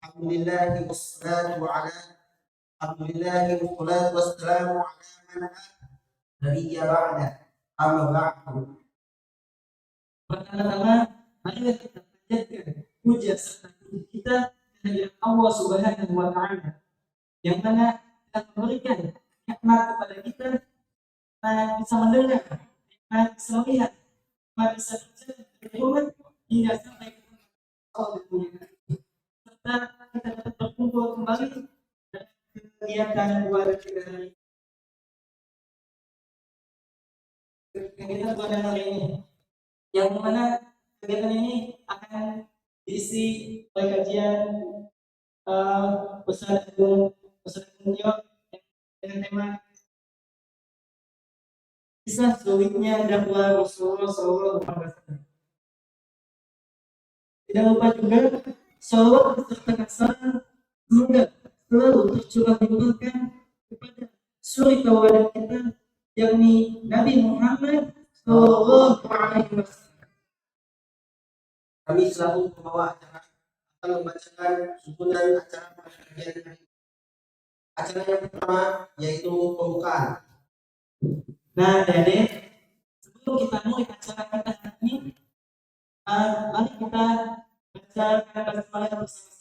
Alhamdulillahi wassalatu ala Alhamdulillahi wassalatu wassalamu ala man nabiyya ba'da. Amma ba'du. Pertama-tama, marilah kita panjatkan puja serta puji kita kepada Allah Subhanahu wa Ta'ala, yang mana telah memberikan nikmat kepada kita, bisa mendengar, bisa melihat, bisa berjalan dari rumah hingga sampai ke tempat Allah dimuliakan, serta kita dapat berkumpul kembali dalam kegiatan keluarga kita hari ini, yang mana kegiatan ini akan diisi oleh kajian Ustaz Agung dengan tema kisah sulitnya dakwah Rasulullah SAW. Tidak lupa juga salawat beserta kasih semoga selalu tercurah limpahkan kepada suri tauladan kita, yakni Nabi Muhammad Sallallahu Alaihi Wasallam. Kami selalu membawa acara akan membacakan susunan acara pada kajian hari ini. Acara yang pertama yaitu pembukaan. Nah, Dede, sebelum kita mulai acara kita hari ini, mari kita baca basmalah bersama.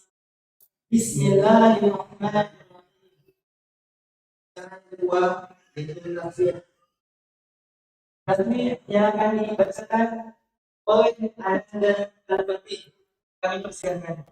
Bismillahirrahmanirrahim. Acara kedua yaitu tafsir. Tafsir yang akan dibacakan oleh Anda dan Batik. Kami persilakan.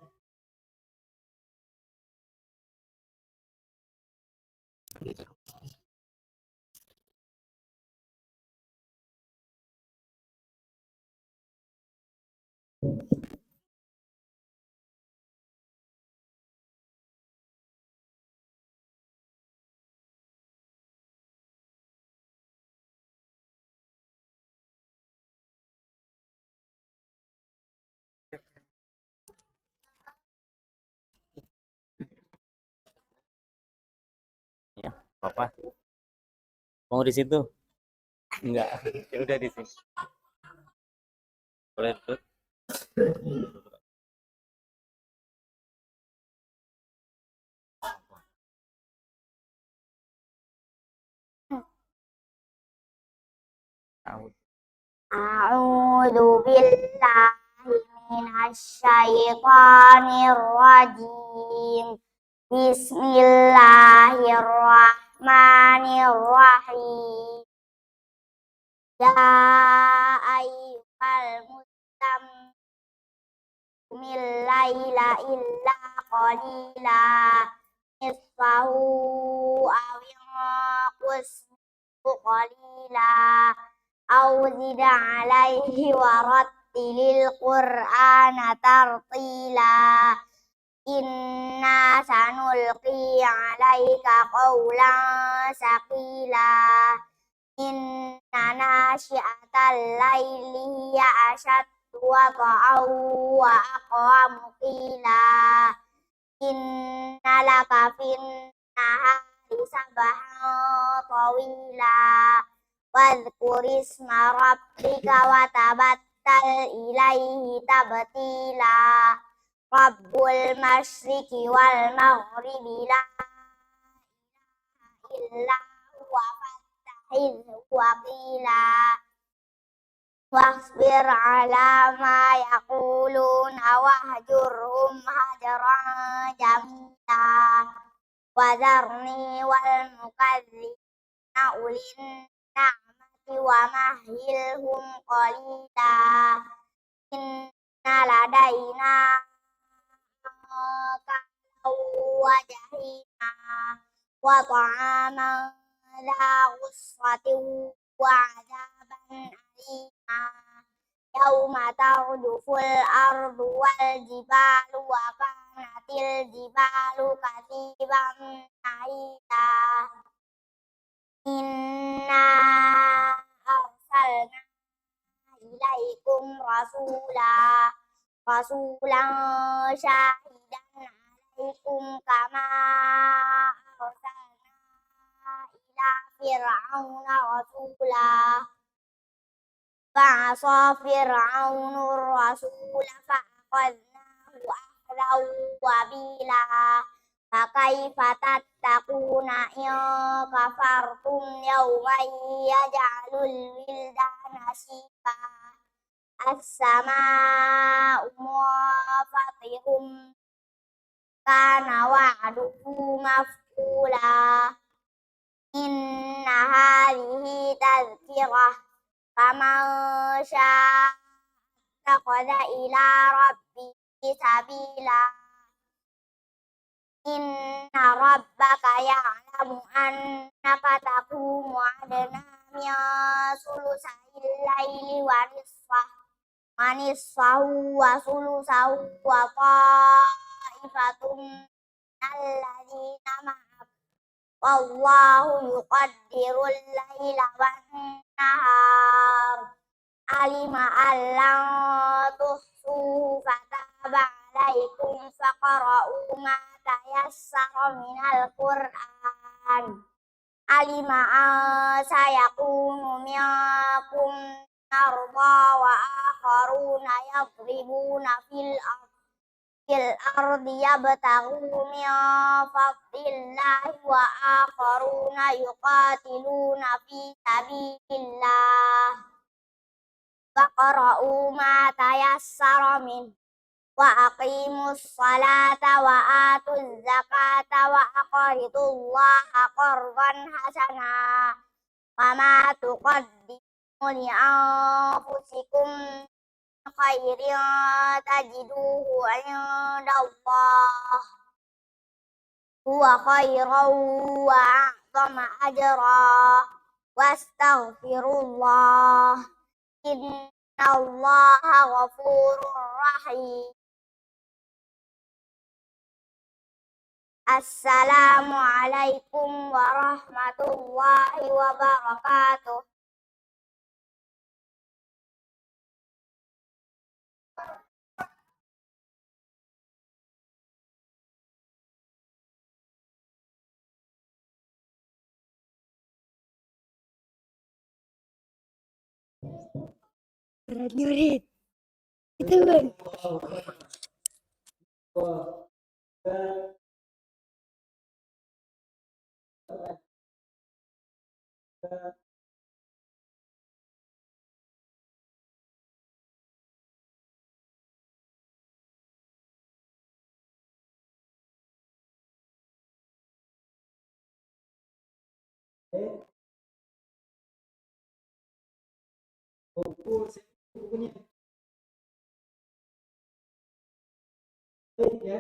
Ya, apa? Mau di situ? Enggak. Ya udah di sini. Boleh duduk. A'udzu billahi minasyaitonir rajim. Bismillahirrahmanirrahim. Ya ayyuhal muzammil laila illa qalila nisfahu aw yanqus qalila aw zid 'alaihi wa rattilil qur'ana tartila. Inna sanulqi 'alaika qawlan saqila. Inna nasyi'atal laili hiya asyaddu wata'an wa aqwamu qila. Inna laka fin nahari sabhan tawila. Wadhkur isma rabbika wa tabattal ilaihi tabtila. Rabbul masyriqi wal maghribi la ilaha illa huwa fattahidhu waqila. Wasbir ala ma yaquluna wahjurhum hajran jamila. Wadharni wal mukadzibina ulin na'mati wa mahilhum qalila. Inna ladaina kalau wa jahima wa ta'aman dha ghussatin wa 'adaban alima. Yauma tarjuful ardu wal jibalu wa kanatil jibalu katiban ma'ida. Inna arsalna ilaikum rasulan syahidan 'alaikum kama arsalna ila fir'auna rasula. Fa'asa fir'aunur rasula fa'akhadnahu يخزوا وبيلا فكيف تتقون إن كفرتم يوما يجعل الولدان شيبا السماء منفطر كان وعده مفعولا إن هذه تذكرة فمن شاء اتخذ إلى ربه سبيلا إن ربك يعلم أنك تقوم أدنى من ثلثي الليل ونصفه وثلثه وطائفة من الذين معك والله يقدر الليل والنهار علم أن لن تحصوه فتاب عليكم فقرؤوا ما تيسر من القرآن علم أن سيكون منكم مرضى وآخرون يضربون في الأرض يبتغون من فضل الله وآخرون يقاتلون في سبيل الله فاقرؤوا ما تيسر منه وأقيموا الصلاة وآتوا الزكاة وأقرضوا الله قرضا حسنا وما تقدموا لأنفسكم من خير تجدوه عند الله هو خيرا وأعظم أجرا واستغفروا الله إن الله غفور رحيم السلام عليكم ورحمة الله وبركاته. Prajurit itu kan bukunya ya.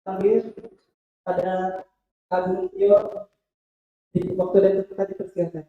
Terakhir ada Agung Tio di waktu dan tempat dipersilakan.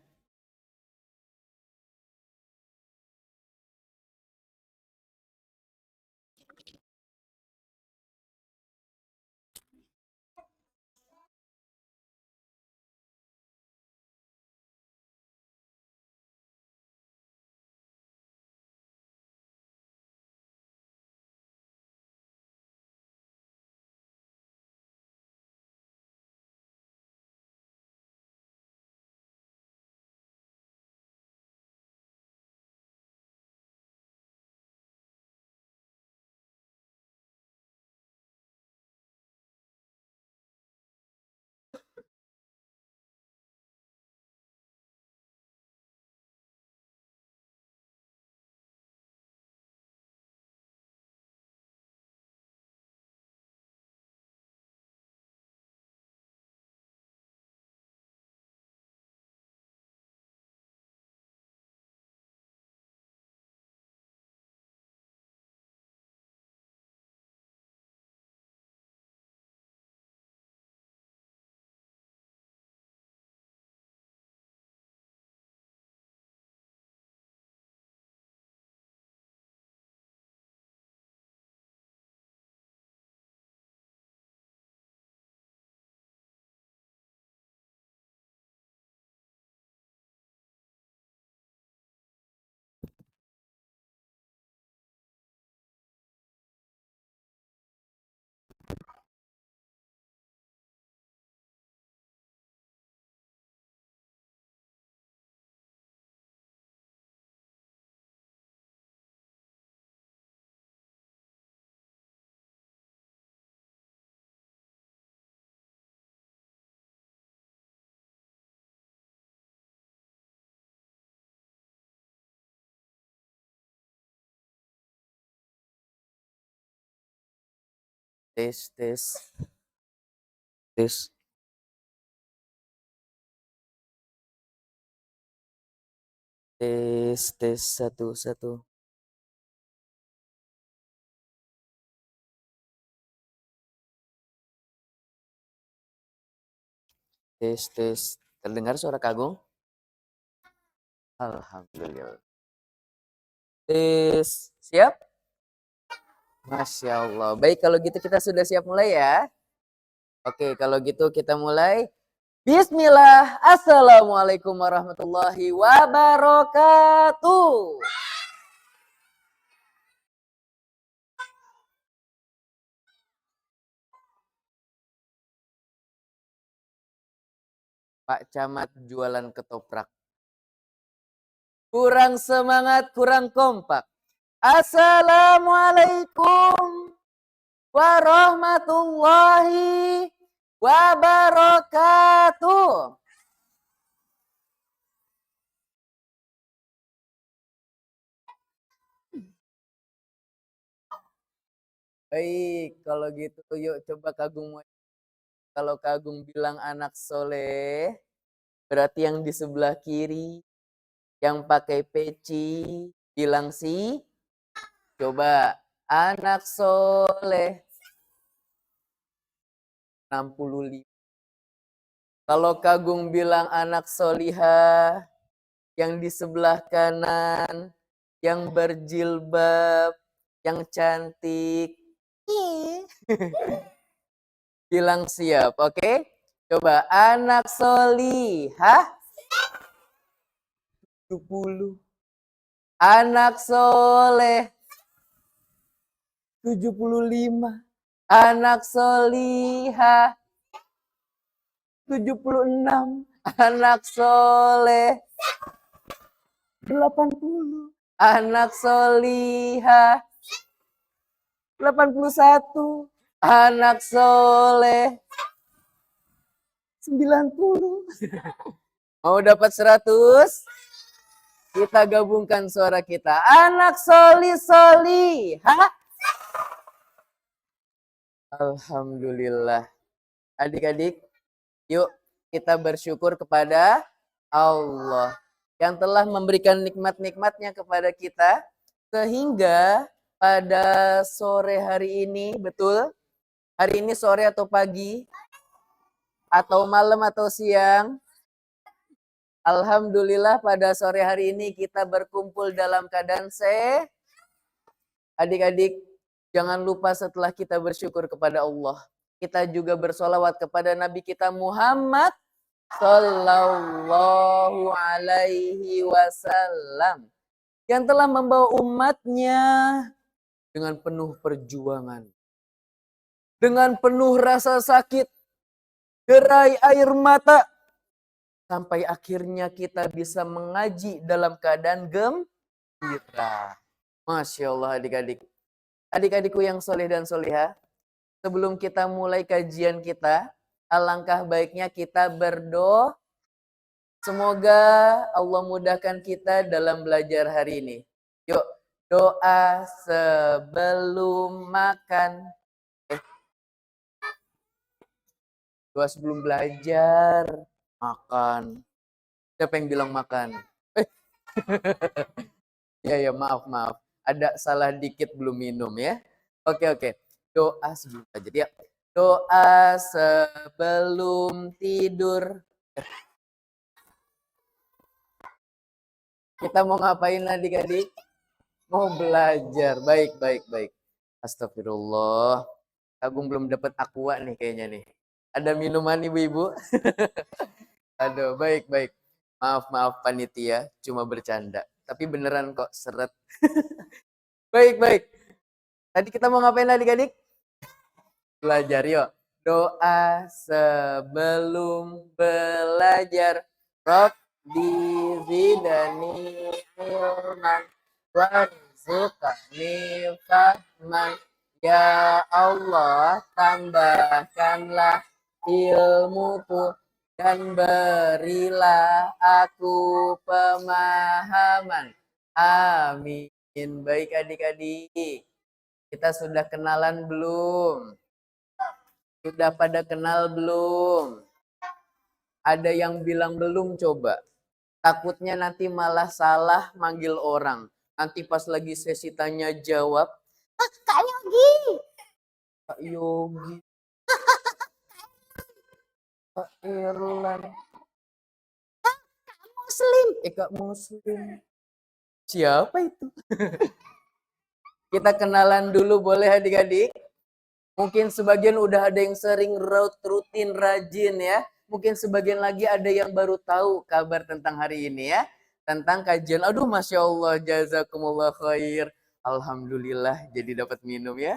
Tes, tes, tes. Tes, tes, satu, satu. Tes, tes. Terdengar suara Kagung? Alhamdulillah. Tes, siap? Masya Allah. Baik, kalau gitu kita sudah siap mulai ya. Oke, kalau gitu kita mulai. Bismillah. Assalamualaikum warahmatullahi wabarakatuh. Pak Camat jualan ketoprak. Kurang semangat, kurang kompak. Assalamualaikum warahmatullahi wabarakatuh. Baik, kalau gitu yuk coba Kagung. Kalau Kagung bilang anak soleh, berarti yang di sebelah kiri, yang pakai peci, bilang si. Coba, anak soleh. 65. Kalau Kagung bilang anak solihah, yang di sebelah kanan, yang berjilbab, yang cantik, bilang siap, oke? Coba, anak solihah. 70. Anak soleh. 75. Anak solihah. 76. Anak soleh. 80. Anak solihah. 81. Anak soleh. 90. Mau dapat 100? Kita gabungkan suara kita. Anak solihah. Alhamdulillah. Adik-adik, yuk kita bersyukur kepada Allah yang telah memberikan nikmat-nikmatnya kepada kita. Sehingga pada sore hari ini, betul? Hari ini sore atau pagi? Atau malam atau siang? Alhamdulillah pada sore hari ini kita berkumpul dalam keadaan sehat. Adik-adik, jangan lupa setelah kita bersyukur kepada Allah, kita juga bersolawat kepada Nabi kita Muhammad Sallallahu Alaihi Wasallam yang telah membawa umatnya dengan penuh perjuangan, dengan penuh rasa sakit, derai air mata, sampai akhirnya kita bisa mengaji dalam keadaan gembira. Masya Allah adik-adik. Adik-adikku yang soleh dan solehah, sebelum kita mulai kajian kita, alangkah baiknya kita berdoa. Semoga Allah mudahkan kita dalam belajar hari ini. Yuk, doa sebelum makan. Doa sebelum belajar. Makan. Siapa yang bilang makan? Ya, maaf. Ada salah dikit belum minum ya. Oke. Doa sebelum belajar ya. Doa sebelum tidur. Kita mau ngapain adik-adik? Mau belajar. Baik. Astagfirullah. Agung belum dapat aqua nih kayaknya nih. Ada minuman ibu-ibu? Aduh, baik. Maaf panitia, cuma bercanda. Tapi beneran kok, seret. Baik. Tadi kita mau ngapain adik-adik? Belajar, yuk. Doa sebelum belajar. Rabbi zidani ilman warzuqni fahman. Ya Allah, tambahkanlah ilmuku dan berilah aku pemahaman. Amin. Baik adik-adik, kita sudah kenalan belum? Sudah pada kenal belum? Ada yang bilang belum coba. Takutnya nanti malah salah manggil orang. Nanti pas lagi sesi tanya jawab, Kak Yogi. Kak Yogi, Kak Irlan, Muslim. Kak Muslim. Siapa itu? Kita kenalan dulu boleh adik-adik? Mungkin sebagian udah ada yang sering rutin rajin ya. Mungkin sebagian lagi ada yang baru tahu kabar tentang hari ini ya. Tentang kajian. Aduh Masya Allah, jazakumullah khair. Alhamdulillah jadi dapat minum ya.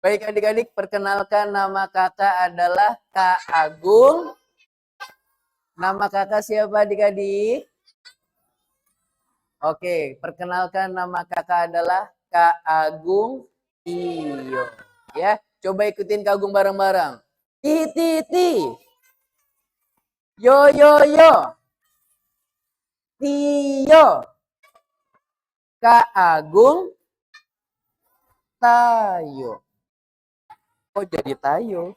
Baik adik-adik, perkenalkan nama kakak adalah Kak Agung. Nama kakak siapa adik-adik? Oke, perkenalkan nama kakak adalah Kak Agung Tio. Ya, coba ikutin Kak Agung bareng-bareng. Ti ti ti. Yo yo yo. Tio. Kak Agung Tayo. Oh jadi Tayo.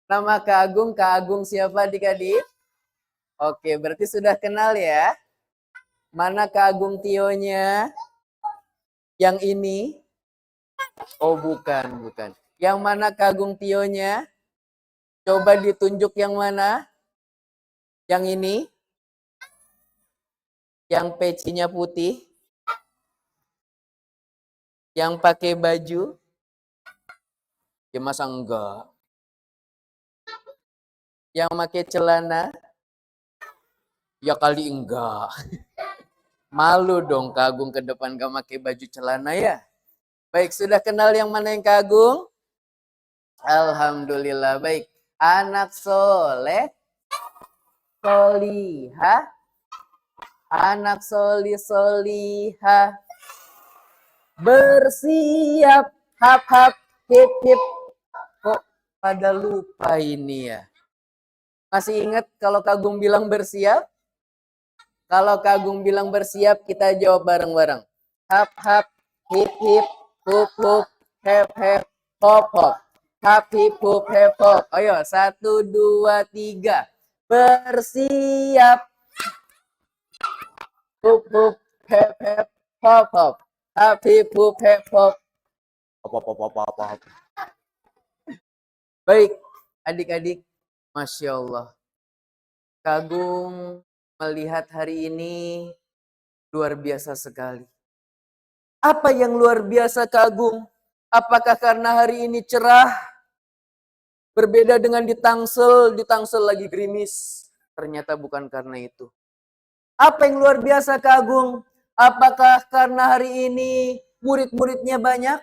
Nama Kak Agung siapa adik-adik? Oke, berarti sudah kenal ya. Mana Kak Agung Tionya? Yang ini? Oh bukan. Yang mana Kak Agung Tionya? Coba ditunjuk yang mana? Yang ini? Yang pecinya putih? Yang pakai baju? Ya masa enggak? Yang pakai celana? Ya kali enggak. Malu dong Kak Agung ke depan gak pakai baju celana ya. Baik, sudah kenal yang mana yang Kak Agung? Alhamdulillah, baik. Anak soleh, solihah, anak solihah, bersiap, hap hap, hip hip. Kok pada lupa ini ya? Masih ingat kalau Kak Agung bilang bersiap? Kalau Kak Agung bilang bersiap, kita jawab bareng-bareng. Hap hap, hip hip, hup hup, hep hep, hop hop. Hap hip hup hep hop. Ayo, 1, 2, 3. Bersiap. Hup hup, hep hep, hop hop. Hap hip hup hep hop. Hop. Baik, adik-adik. Masya Allah. Kak Agung melihat hari ini luar biasa sekali. Apa yang luar biasa Kak Agung? Apakah karena hari ini cerah? Berbeda dengan di Tangsel lagi gerimis. Ternyata bukan karena itu. Apa yang luar biasa Kak Agung? Apakah karena hari ini murid-muridnya banyak?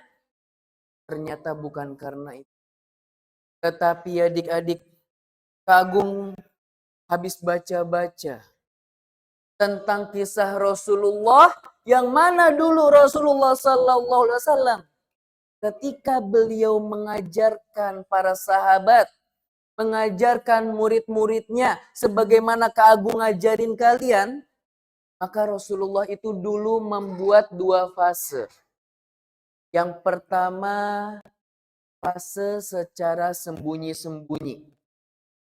Ternyata bukan karena itu. Tetapi adik-adik, Kak Agung habis baca-baca tentang kisah Rasulullah yang mana dulu Rasulullah Sallallahu Alaihi Wasallam ketika beliau mengajarkan para sahabat, mengajarkan murid-muridnya sebagaimana Kak Agung ngajarin kalian, maka Rasulullah itu dulu membuat 2 fase. Yang pertama, fase secara sembunyi-sembunyi.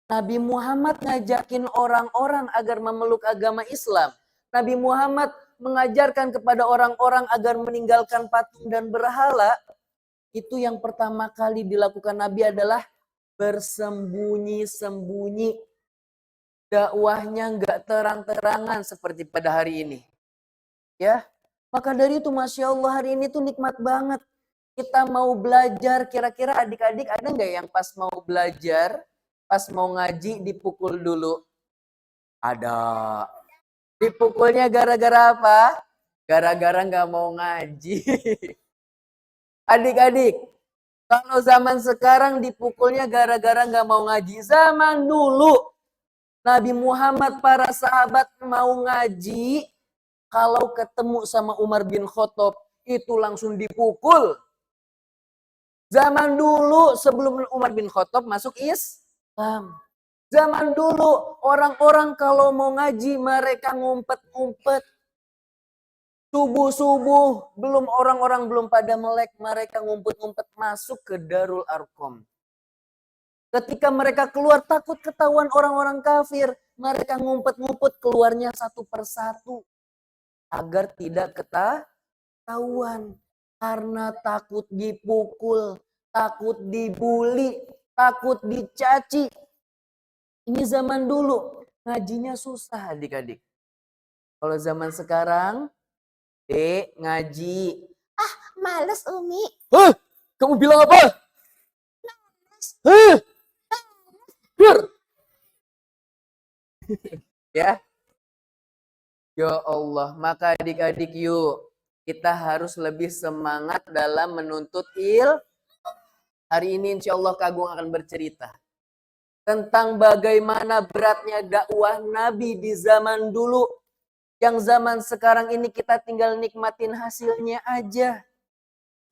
Nabi Muhammad ngajakin orang-orang agar memeluk agama Islam. Nabi Muhammad mengajarkan kepada orang-orang agar meninggalkan patung dan berhala. Itu yang pertama kali dilakukan Nabi adalah bersembunyi-sembunyi. Dakwahnya nggak terang-terangan seperti pada hari ini. Ya, maka dari itu Masya Allah hari ini tuh nikmat banget. Kita mau belajar, kira-kira adik-adik ada nggak yang pas mau belajar, pas mau ngaji dipukul dulu? Ada. Dipukulnya gara-gara apa? Gara-gara nggak mau ngaji. Adik-adik, kalau zaman sekarang dipukulnya gara-gara nggak mau ngaji. Zaman dulu, Nabi Muhammad, para sahabat mau ngaji, kalau ketemu sama Umar bin Khattab, itu langsung dipukul. Zaman dulu sebelum Umar bin Khattab masuk Islam. Zaman dulu orang-orang kalau mau ngaji mereka ngumpet-ngumpet. Subuh-subuh belum orang-orang belum pada melek, mereka ngumpet-ngumpet masuk ke Darul Arqam. Ketika mereka keluar takut ketahuan orang-orang kafir. Mereka ngumpet-ngumpet keluarnya satu persatu. Agar tidak ketahuan. Karena takut dipukul, takut dibully, takut dicaci. Ini zaman dulu. Ngajinya susah adik-adik. Kalau zaman sekarang, Dek, ngaji. Ah, males Umi. Hah? Kamu bilang apa? Hah? Biar. Ya. Ya Allah, maka adik-adik yuk. Kita harus lebih semangat dalam menuntut Hari ini insya Allah Kak Agung akan bercerita. Tentang bagaimana beratnya dakwah Nabi di zaman dulu. Yang zaman sekarang ini kita tinggal nikmatin hasilnya aja.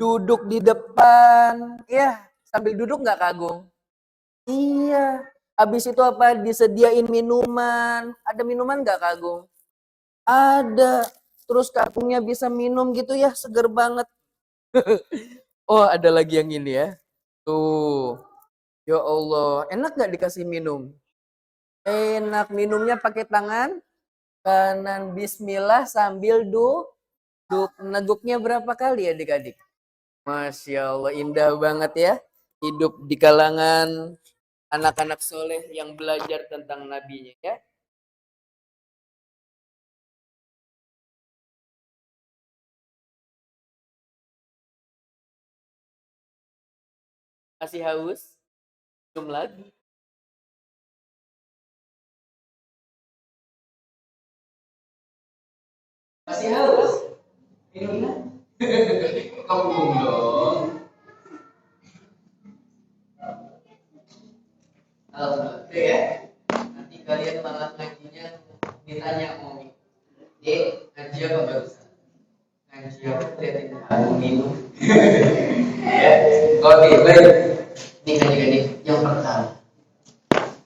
Duduk di depan. Ya, sambil duduk nggak Kak Agung? Iya. Habis itu apa? Disediain minuman. Ada minuman nggak Kak Agung? Ada. Terus Kak Agungnya bisa minum gitu ya. Seger banget. Oh, ada lagi yang ini ya. Tuh. Ya Allah. Enak nggak dikasih minum? Enak. Minumnya pakai tangan kanan. Bismillah sambil duduk. Neguknya berapa kali adik-adik? Masya Allah. Indah banget ya. Hidup di kalangan anak-anak soleh yang belajar tentang nabinya ya. Masih haus? Belum lagi. Masih haus? Minumnya? Kamu belum dong. Alhamdulillah ya. Nanti kalian malah ngajinya ditanya Momi. Dek, ngaji apa barusan? Ngaji apa? Lihatin aku minum. Ya, oke, baik. Ini adik-adik yang pertama.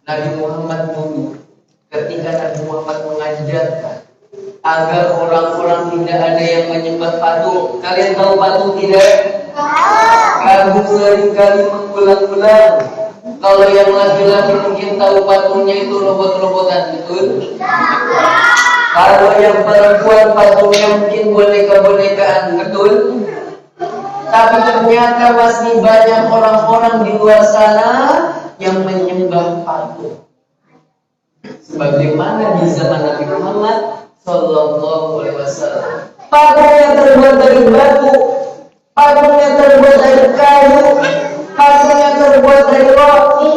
Nabi Muhammad dulu, ketika Nabi Muhammad mengajarkan agar orang-orang tidak ada yang menyembah patung. Kalian tahu patung tidak? Kamu seringkali mengulang-ulang. Kalau yang laki-laki mungkin tahu patungnya itu robot-robotan, betul? Kalau yang perempuan patungnya mungkin boneka-bonekaan, betul? Tapi ternyata masih banyak orang-orang di luar sana yang menyembah patung. Sebagaimana di zaman Nabi Muhammad Sallallahu Alaihi Wasallam, patungnya terbuat dari batu, patungnya terbuat dari kayu, patungnya terbuat dari roti.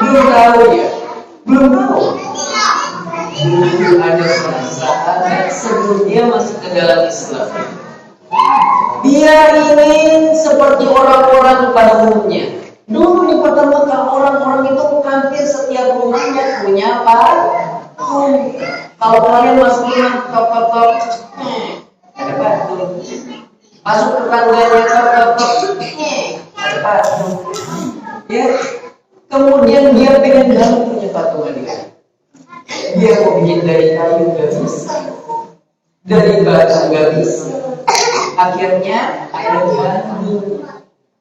Belum tahu ya? Belum tahu. Dulu ada seorang sahabat sebelum dia masuk ke dalam Islam. Dia ingin seperti orang-orang pada umumnya. Dulu di kota Mekah orang-orang itu hampir setiap rumahnya punya patung. Kalau kalian masuk rumah kop ada patung. Masuk ke tangganya kop ada patung. Ya, kemudian dia pengen banget punya patung dia. Dia mau bikin dari kayu gak bisa, dari batu gak bisa. Akhirnya ada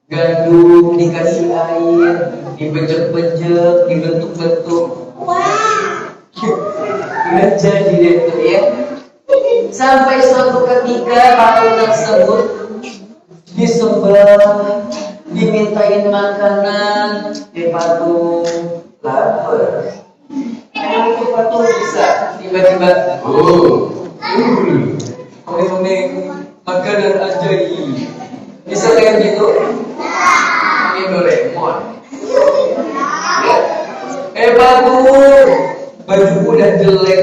gandum dikasih air, dibejek-bejek, dibentuk-bentuk. Nggak jadi deh tuh ya. Sampai suatu ketika patung tersebut disembah, dimintain makanan, patung lapar. Emang itu patung bisa tiba-tiba, omeng-omeng makanan ajaib. Bisa kayak gitu? Ini Doraemon. Patung, baju udah jelek,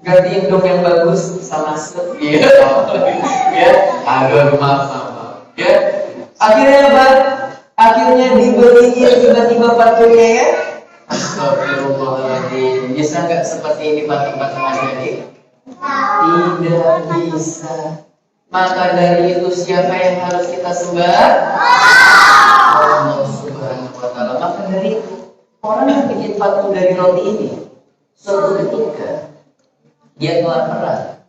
gantiin dong yang bagus sama set. Iya, ya. Aduh, maaf. Ya. Akhirnya apa? Akhirnya dibeliin tiba-tiba patungnya ya. Astagfirullahaladzim. Bisa nggak seperti ini patung-patung adik-adik? Tidak bisa. Maka dari itu siapa yang harus kita sembah? Allah Subhanahu wa Ta'ala. Maka dari itu orang yang bikin patung dari roti ini, suatu ketika dia kelaparan,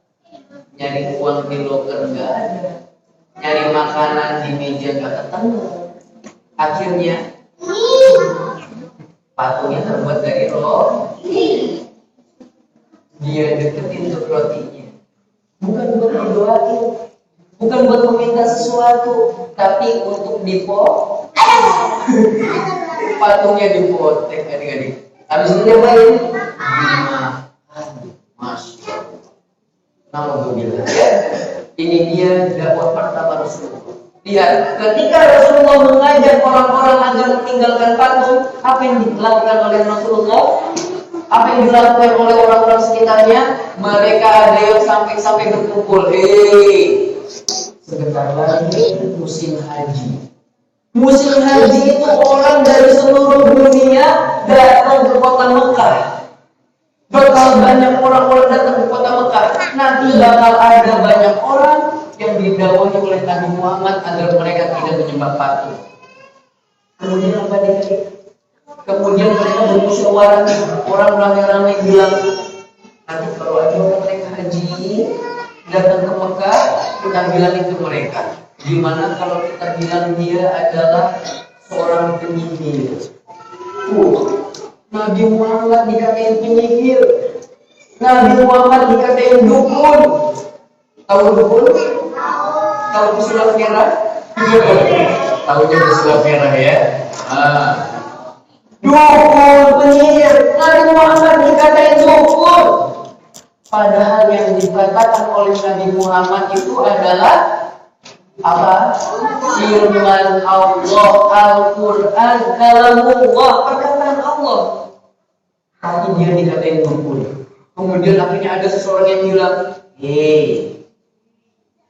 nyari uang di loker nggak ada, nyari makanan di meja gak ketemu. Akhirnya patungnya terbuat dari roti. Dia deketin untuk rotinya, bukan buat berdoain, bukan buat meminta sesuatu, tapi untuk patungnya dipotek adik-adik. Habis itu dia main. Masya Allah. Nama gue bilang ya, ini dia dakwah pertama Rasulullah. Lihat, ketika Rasulullah mengajak orang-orang agar meninggalkan patung, apa yang dilakukan oleh Rasulullah? Apa yang dilakukan oleh orang-orang sekitarnya? Mereka ada yang sampai berkumpul. Sebentar lagi musim haji. Musim haji itu orang dari seluruh dunia datang ke kota Mekah. Bakal banyak orang-orang datang ke kota Mekah. Nanti bakal ada banyak orang yang didakwahi oleh Nabi Muhammad agar mereka tidak menyembah patung. Kemudian apa dia? Kemudian mereka bermusyawarah, orang ramai-ramai bilang, nanti kalau ada orang mereka haji datang ke Mekah, kita bilang itu mereka. Gimana kalau kita bilang dia adalah seorang penyihir? Nabi Muhammad dikatain penyihir, Nabi Muhammad dikatain dukun. Tahu dukun? Tahu pesulap merah? Tahunya pesulap merah ya. Dukun, penyihir, Nabi Muhammad dikatain dukun. Padahal yang dikatakan oleh Nabi Muhammad itu adalah apa? Firman Allah, Al-Quran, kalamullah, perkataan Allah. Tapi dia dikatain dukun. Kemudian akhirnya ada seseorang yang bilang,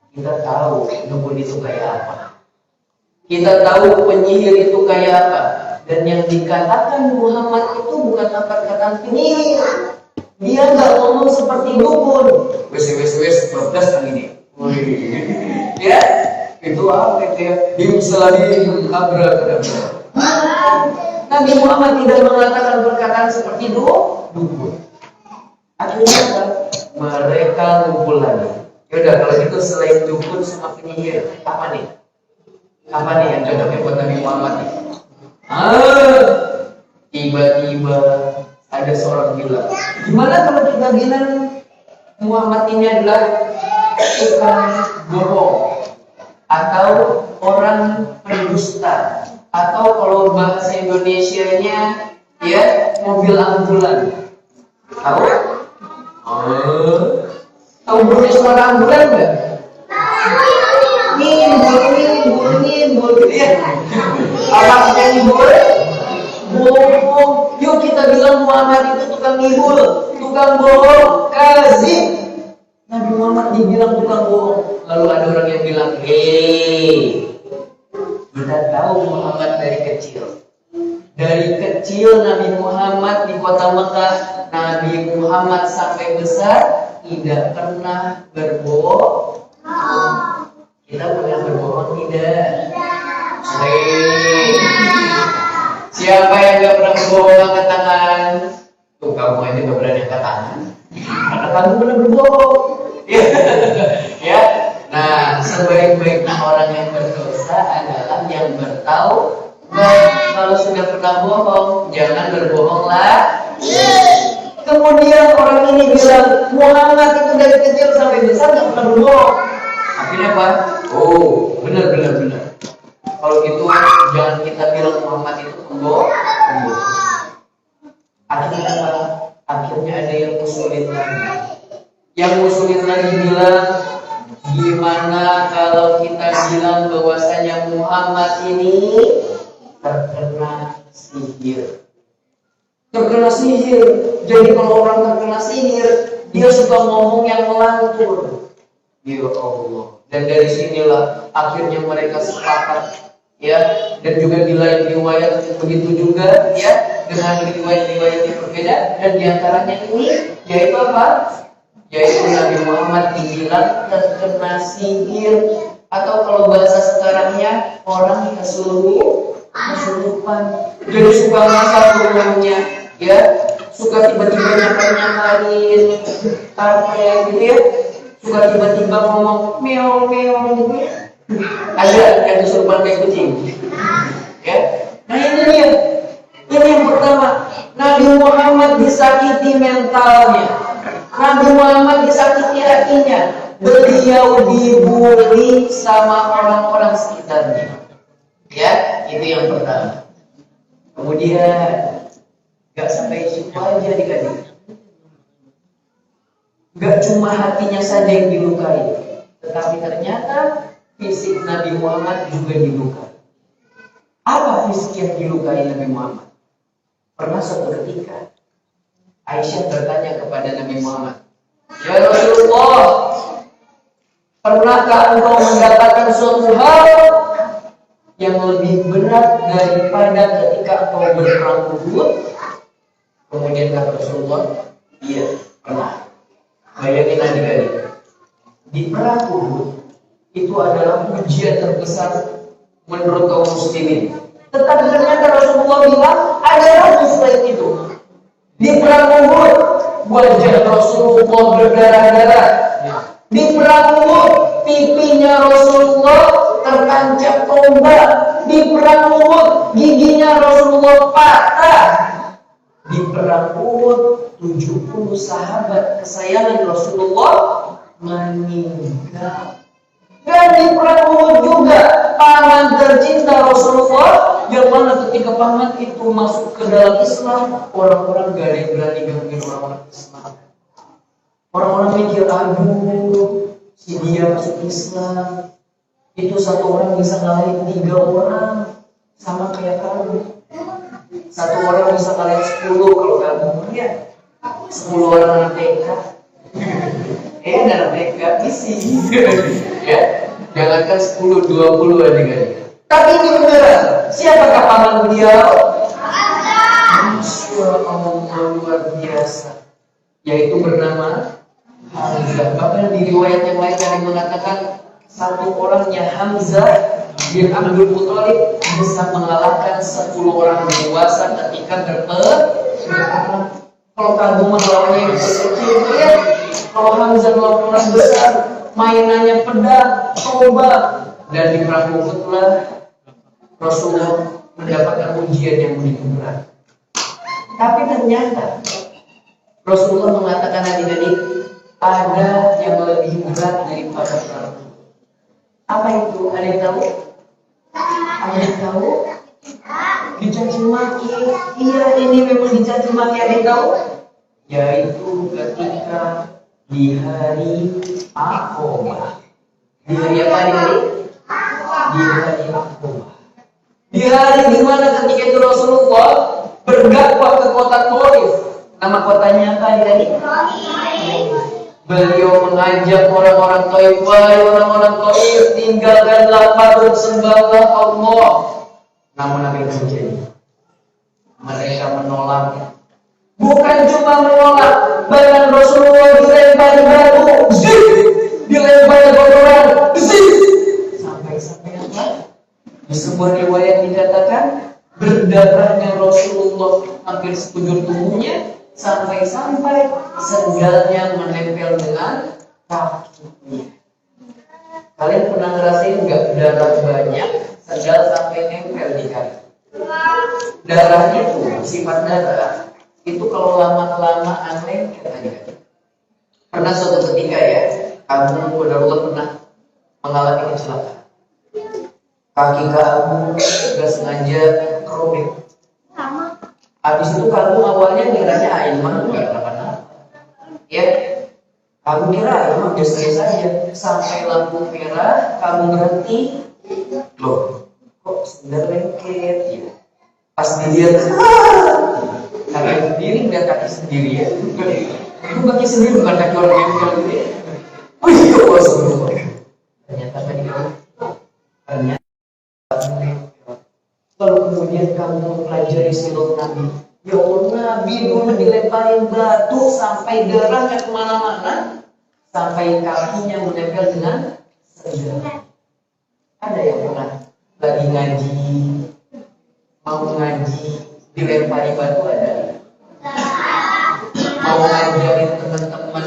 kita tahu dukun itu kayak apa, kita tahu penyihir itu kayak apa. Dan yang dikatakan Muhammad itu bukan perkataan penyihir. Dia nggak ngomong seperti dukun. Wes 12 kali ini. Ya, itu apa itu ya? Dimsaladi abrakadabra. Nabi Muhammad tidak mengatakan perkataan seperti dukun. Akhirnya mereka ngumpul lagi. Yaudah, kalau gitu selain dukun sama penyihir, apa nih? Apa nih yang cocoknya buat Nabi Muhammad nih? Tiba-tiba ada seorang bilang, gimana kalau kita bilang Muhammad ini adalah tukang bohong, atau orang pendusta, atau kalau bahasa Indonesianya ya mobil ambulan. Tahu? Tahu bunyi suara ambulan nggak? Ngimbul ya. Apa artinya ngimbul? Bohong. Yuk kita bilang Muhammad itu tukang ngimbul, tukang bohong, kazib. Nabi Muhammad dibilang tukang bohong. Lalu ada orang yang bilang, kita tahu Muhammad dari kecil. Dari kecil Nabi Muhammad di kota Mekah, Nabi Muhammad sampai besar tidak pernah berbohong. Kita pernah berbohong tidak? Siapa yang gak pernah berbohong angkat tangan? Tuh kamu aja gak berani angkat tangan, karena kamu pernah berbohong. Ya. Nah, sebaik-baiknya orang yang berdosa adalah yang bertaubat. Kalau sudah pernah bohong, jangan berbohong lagi. Kemudian orang ini bilang Muhammad itu dari kecil sampai besar gak pernah berbohong. Akhirnya apa? Benar. Kalau gitu jangan kita bilang Muhammad itu pembohong. Akhirnya apa? Akhirnya ada yang ngusulin lagi. Yang ngusulin lagi bilang, gimana kalau kita bilang bahwasanya Muhammad ini terkena sihir. Terkena sihir. Jadi kalau orang terkena sihir, dia suka ngomong yang melantur. Ya Allah. Dan dari sinilah akhirnya mereka sepakat, ya. Dan juga di lain riwayat begitu juga, ya, dengan riwayat-riwayat yang berbeda. Dan diantaranya ini, yaitu apa? Yaitu Nabi Muhammad dibilang terkena sihir, atau kalau bahasa sekarangnya orang kesurupan. Jadi suka masak rumahnya, ya, suka tiba-tiba nyamperin apa gitu ya, suka tiba-tiba ngomong meow gitu ya. Ada yang kesurupan kayak kucing. Ya. Nah ini dia. Ini yang pertama. Nabi Muhammad disakiti mentalnya. Nabi Muhammad disakiti hatinya. Beliau dibully sama orang-orang sekitarnya. Ya, itu yang pertama. Kemudian gak sampai situ aja adik-adik. Gak cuma hatinya saja yang dilukai, tetapi ternyata fisik Nabi Muhammad juga dilukai. Apa fisik yang dilukai Nabi Muhammad? Pernah suatu ketika Aisyah bertanya kepada Nabi Muhammad, "Ya Rasulullah, pernahkah engkau mendapatkan suatu hal yang lebih berat daripada ketika engkau berperang Uhud?" Kemudian kata Rasulullah, "Iya, pernah." Bayangin adik-adik, di perang Uhud itu adalah ujian terbesar menurut kaum muslimin. Tetapi ternyata Rasulullah bilang ada lagi selain itu. Di perang Uhud wajah Rasulullah berdarah-darah. Di perang Uhud pipinya Rasulullah tertancap tombak. Di perang Uhud giginya Rasulullah patah. Di perang Uhud 70 sahabat kesayangan Rasulullah meninggal. Dan di perang Uhud juga paman tercinta Rasulullah, yang mana ketika paman itu masuk ke dalam Islam, orang-orang gak ada yang berani gangguin orang-orang Islam. Orang-orang mikir, aduh, si dia masuk Islam, itu satu orang bisa ngalahin 3 orang, sama kayak kamu. Satu orang bisa ngalahin 10 kalau kamu, ya. 10 orang anak TK. Anak TK isi. Ya, jangankan 10, 20 adik-adik. Tapi ini beneran. Siapakah paman beliau? Masya Allah, luar biasa. Yaitu bernama Hamzah. Bahkan di riwayat yang lain ada yang mengatakan satu orangnya Hamzah bin Abdul Muthalib bisa mengalahkan 10 orang dewasa ketika berperang. Kalau kamu melawannya yang kecil, ya. Kalau Hamzah melawan orang besar, mainannya pedang, tombak, dan di perang Uhudlah Rasulullah mendapatkan ujian yang begitu berat. Tapi ternyata Rasulullah mengatakan adik-adik, ada yang lebih berat daripada perang. Apa itu? Ada yang tahu? Ada yang tahu? Dicaci maki. Iya, ini memang dicaci maki. Ada yang tahu? Yaitu ketika di hari Aqabah. Di hari apa adik-adik? Di hari Aqabah. Di hari dimana ketika itu Rasulullah berdakwah ke kota Taif. Nama kotanya apa adik-adik? Beliau mengajak orang-orang Taif, wahai orang-orang Taif, tinggalkanlah patung sembahlah Allah. Namun apa yang terjadi? Mereka menolak. Bukan cuma menolak, bahkan Rasulullah dilempari batu, dilempari kotoran, sampai apa? Di sebuah riwayat dikatakan berdarahnya Rasulullah hampir sekujur tubuhnya, sampai-sampai sendalnya menempel dengan kakinya. Kalian pernah ngerasain nggak darah banyak, sendal sampai nempel di kaki? Darahnya tuh sifat darah itu kalau lama-kelamaan lengket aja. Pernah suatu ketika ya, kamu benar-benar pernah mengalami kecelakaan. Kaki kamu nggak sengaja robek. Habis itu kamu awalnya ngiranya Aiman nggak kenapa-napa. Ya, kamu kira Aiman biasa saja. Sampai lampu merah, kamu berhenti. Loh, kok sendal lengket ya? Pas dilihat, kaki sendiri nggak kaki sendiri ya? Itu kaki sendiri bukan kaki orang yang bilang gitu ya? Oh iya, Rasulullah. Ternyata tadi ternyata. Lalu kemudian kamu mempelajari sirat Nabi. Ya Allah, Nabi dulu dilemparin batu sampai darahnya kemana-mana, sampai kakinya menempel dengan sendal. Ada yang pernah lagi ngaji, mau ngaji dilempari batu ada? Mau ngajarin teman-teman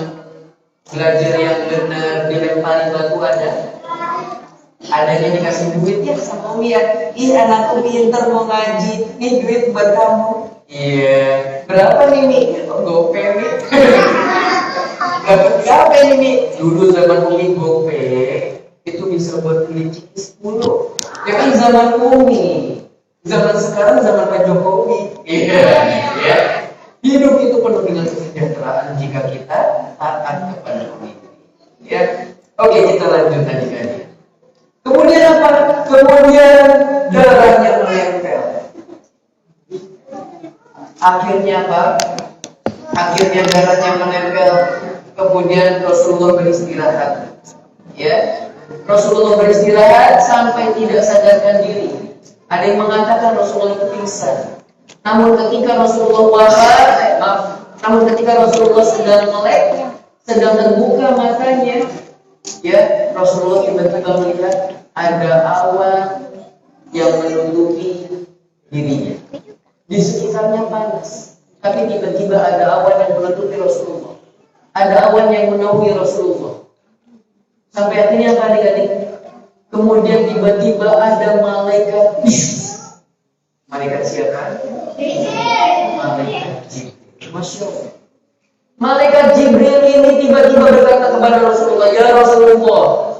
belajar yang benar dilempari batu ada? Adanya dikasih duit ya sama Umi ya. Ih, anak Umi pinter mau ngaji. Nih duit buat kamu. Iya. Berapa nih Mi? Gope Mi. Dapat berapa nih Mi? Dulu zaman Umi gope itu bisa buat beli cikis 10. Ya kan zaman Umi. Zaman sekarang zaman Pak Jokowi. Iya. Ya. Hidup itu penuh dengan kesejahteraan jika kita taat kepada Umi. Ya. Oke, kita lanjut adik-adik. Kemudian apa? Kemudian darahnya menempel. Akhirnya apa? Akhirnya darahnya menempel. Kemudian Rasulullah beristirahat. Ya, Rasulullah beristirahat sampai tidak sadarkan diri. Ada yang mengatakan Rasulullah itu pingsan. Namun ketika Rasulullah wafat, namun ketika Rasulullah sedang melek, sedang terbuka matanya, ya, Rasulullah tiba-tiba melihat ada awan yang menutupi dirinya. Di sekitarnya panas, tapi tiba-tiba ada awan yang menutupi Rasulullah. Ada awan yang menaungi Rasulullah. Sampai akhirnya apa adik-adik? Kemudian tiba-tiba ada malaikat. Malaikat siapa? Malaikat Jibril. Masya Allah. Malaikat Jibril ini tiba-tiba berkata kepada Rasulullah, ya Rasulullah,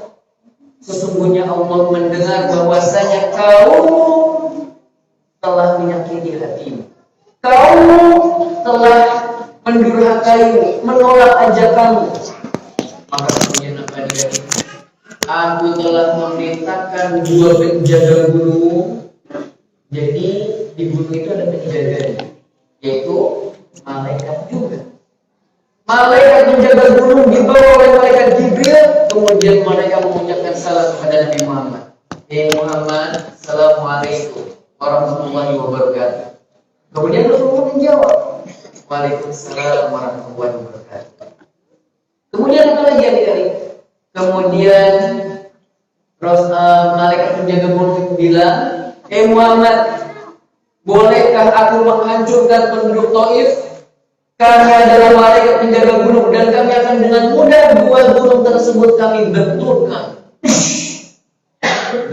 sesungguhnya Allah mendengar bahwasanya kau telah menyakiti hatimu. Kau telah mendurhakai, menolak ajakanmu. Maka kemudian apa dia? Aku telah memerintahkan 2 penjaga gunung. Jadi di gunung itu ada penjaganya, yaitu malaikat juga. Malaikat penjaga gunung dibawa oleh malaikat Jibril. Kemudian mereka mengucapkan salam kepada Nabi Muhammad. Muhammad, assalamualaikum warahmatullahi wabarakatuh. Kemudian Rasulullah menjawab, waalaikumsalam warahmatullahi wabarakatuh. Kemudian apa lagi adik-adik? Kemudian malaikat penjaga gunung bilang, Muhammad, bolehkah aku menghancurkan penduduk Taif? Kami adalah malaikat penjaga gunung dan kami akan dengan mudah 2 gunung tersebut kami benturkan.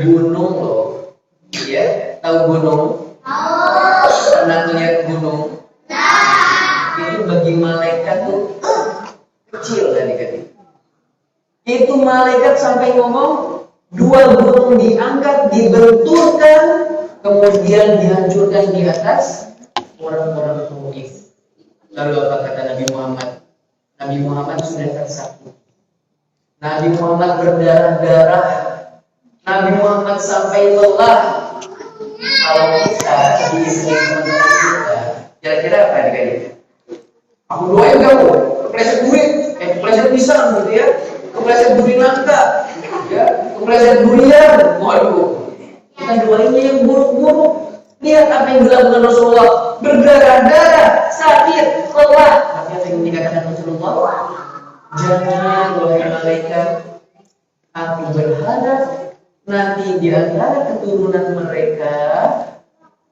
Gunung loh, ya, tahu gunung? Pernah lihat gunung? Itu bagi malaikat tuh kecil adik-adik. Itu malaikat sampai ngomong 2 gunung diangkat, dibenturkan, kemudian dihancurkan di atas orang-orang Taif. Lalu apa kata Nabi Muhammad? Nabi Muhammad sudah tersakit. Nabi Muhammad berdarah-darah. Nabi Muhammad sampai lelah. Kalau kita di istri teman-teman kita, kira-kira apa adik-adik? Aku doain kamu, kepleset duit, kepleset pisang gitu ya, kepleset duri nangka, ya, kepleset durian. Waduh, kita doainnya yang buruk-buruk. Lihat apa yang dilakukan Rasulullah, berdarah-darah, sakit, lelah. Tapi apa yang dikatakan Rasulullah? Jangan wahai malaikat, aku berharap nanti di antara keturunan mereka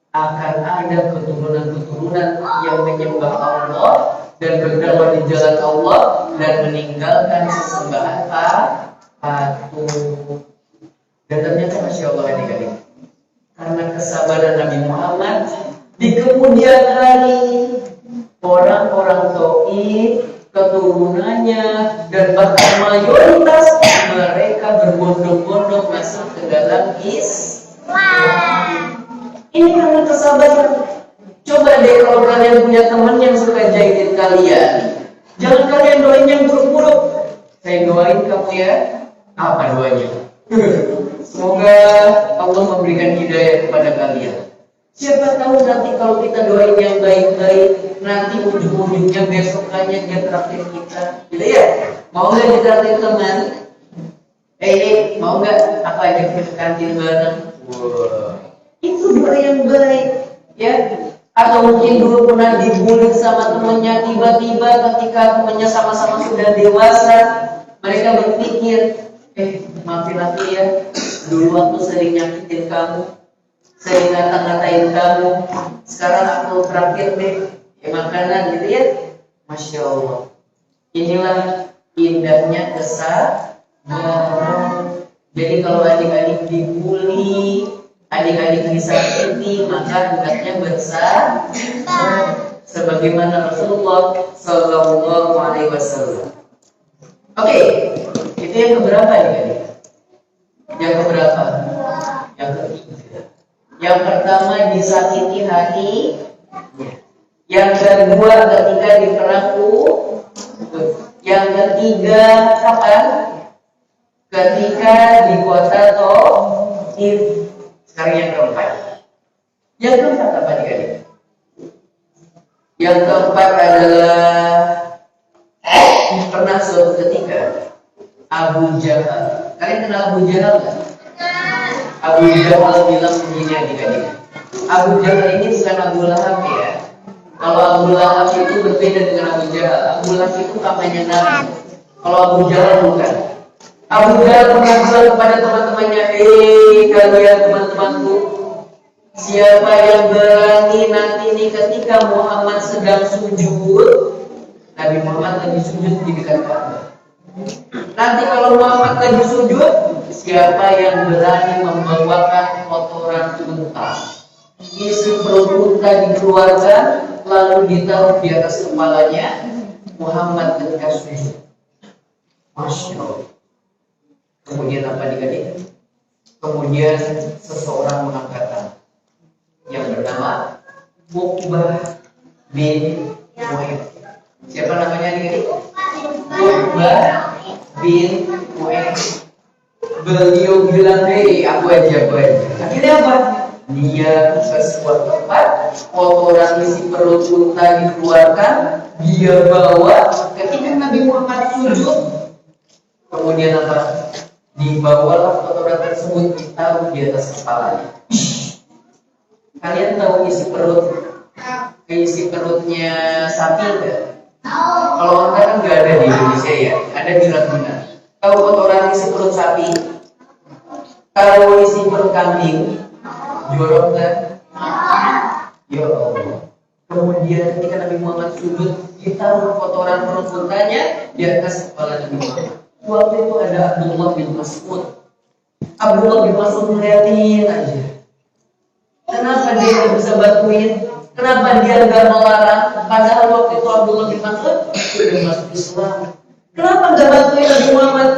akan ada keturunan-keturunan yang menyembah Allah dan berdakwah di jalan Allah dan meninggalkan sesembahan patung. Dan ternyata Masya Allah adik-adik, karena kesabaran Nabi Muhammad, di kemudian hari orang-orang Taif, keturunannya dan bahkan mayoritas mereka berbondong-bondong masuk ke dalam Islam. Ini karena kesabaran. Coba deh kalau kalian punya teman yang suka jahitin kalian, jangan kalian doain yang buruk-buruk. Saya doain kamu ya. Apa doanya? Semoga Allah memberikan hidayah kepada kalian. Siapa tahu nanti kalau kita doain yang baik-baik, nanti ujung-ujungnya besokannya dia traktir kita. Gitu ya? Mau nggak ditraktir teman? Mau nggak aku ajak ke kantin bareng? Wow. Itu doa yang baik, ya. Atau mungkin dulu pernah dibully sama temannya, tiba-tiba ketika temannya sama-sama sudah dewasa, mereka berpikir, maafin aku ya, dulu aku sering nyakitin kamu, sering ngata-ngatain kamu, sekarang aku terakhir deh, makanan gitu ya. Masya Allah. Inilah indahnya kesabaran. Jadi kalau adik-adik dibully, adik-adik disakiti, maka hendaknya bersabar sebagaimana Rasulullah Sallallahu Alaihi Wasallam. Oke, itu yang keberapa adik-adik? Yang keberapa? Yang ketiga. Yang pertama disakiti hati. Yang kedua ketika diperlaku. Yang ketiga kapan? Ketika di kota Taif. Sekarang yang keempat. Yang keempat apa adik-adik? Yang keempat adalah pernah suatu ketika Abu Jahal. Kalian kenal Abu Jahal nggak? Abu Jahal bilang begini adik-adik. Abu Jahal ini bukan Abu Lahab ya. Kalau Abu Lahab itu berbeda dengan Abu Jahal. Abu Lahab itu kampanye Nabi. Kalau Abu Jahal bukan. Abu Jahal pernah bilang kepada teman-temannya, kalian teman-temanku, siapa yang berani nanti ini ketika Muhammad sedang sujud, Nabi Muhammad lagi sujud di dekat Ka'bah. Nanti kalau Muhammad lagi sujud, siapa yang berani membawakan kotoran unta, isi perut unta dikeluarkan, lalu ditaruh di atas kepalanya Muhammad ketika sujud. Masya Allah. Kemudian apa adik-adik? Kemudian seseorang mengangkat tangan yang bernama Uqbah bin Mu'ayth. Siapa namanya adik-adik? Uqbah bin Mu'ayth. Beliau bilang, aku aja. Akhirnya apa? Dia ke sebuah tempat, kotoran isi perut unta dikeluarkan, dia bawa. Ketika Nabi Muhammad sujud, kemudian apa? Dibawalah kotoran tersebut ditaruh di atas kepalanya. Kalian tahu isi perutnya sapi enggak? Kalau onta kan nggak ada di Indonesia ya, ada di Natuna. Tahu kotoran isi perut sapi? Tahu isi perut kambing? Jorok kan? Ya Allah. Kemudian ketika Nabi Muhammad sujud, ditaruh kotoran perut untanya di atas kepala Nabi Muhammad. Waktu itu ada Abdullah bin Mas'ud. Abdullah bin Mas'ud ngeliatin aja. Kenapa dia nggak bisa bantuin? Kenapa dia nggak melarang? Padahal waktu itu Abdullah bin Mas'ud sudah masuk Islam. Kenapa nggak bantuin Nabi Muhammad?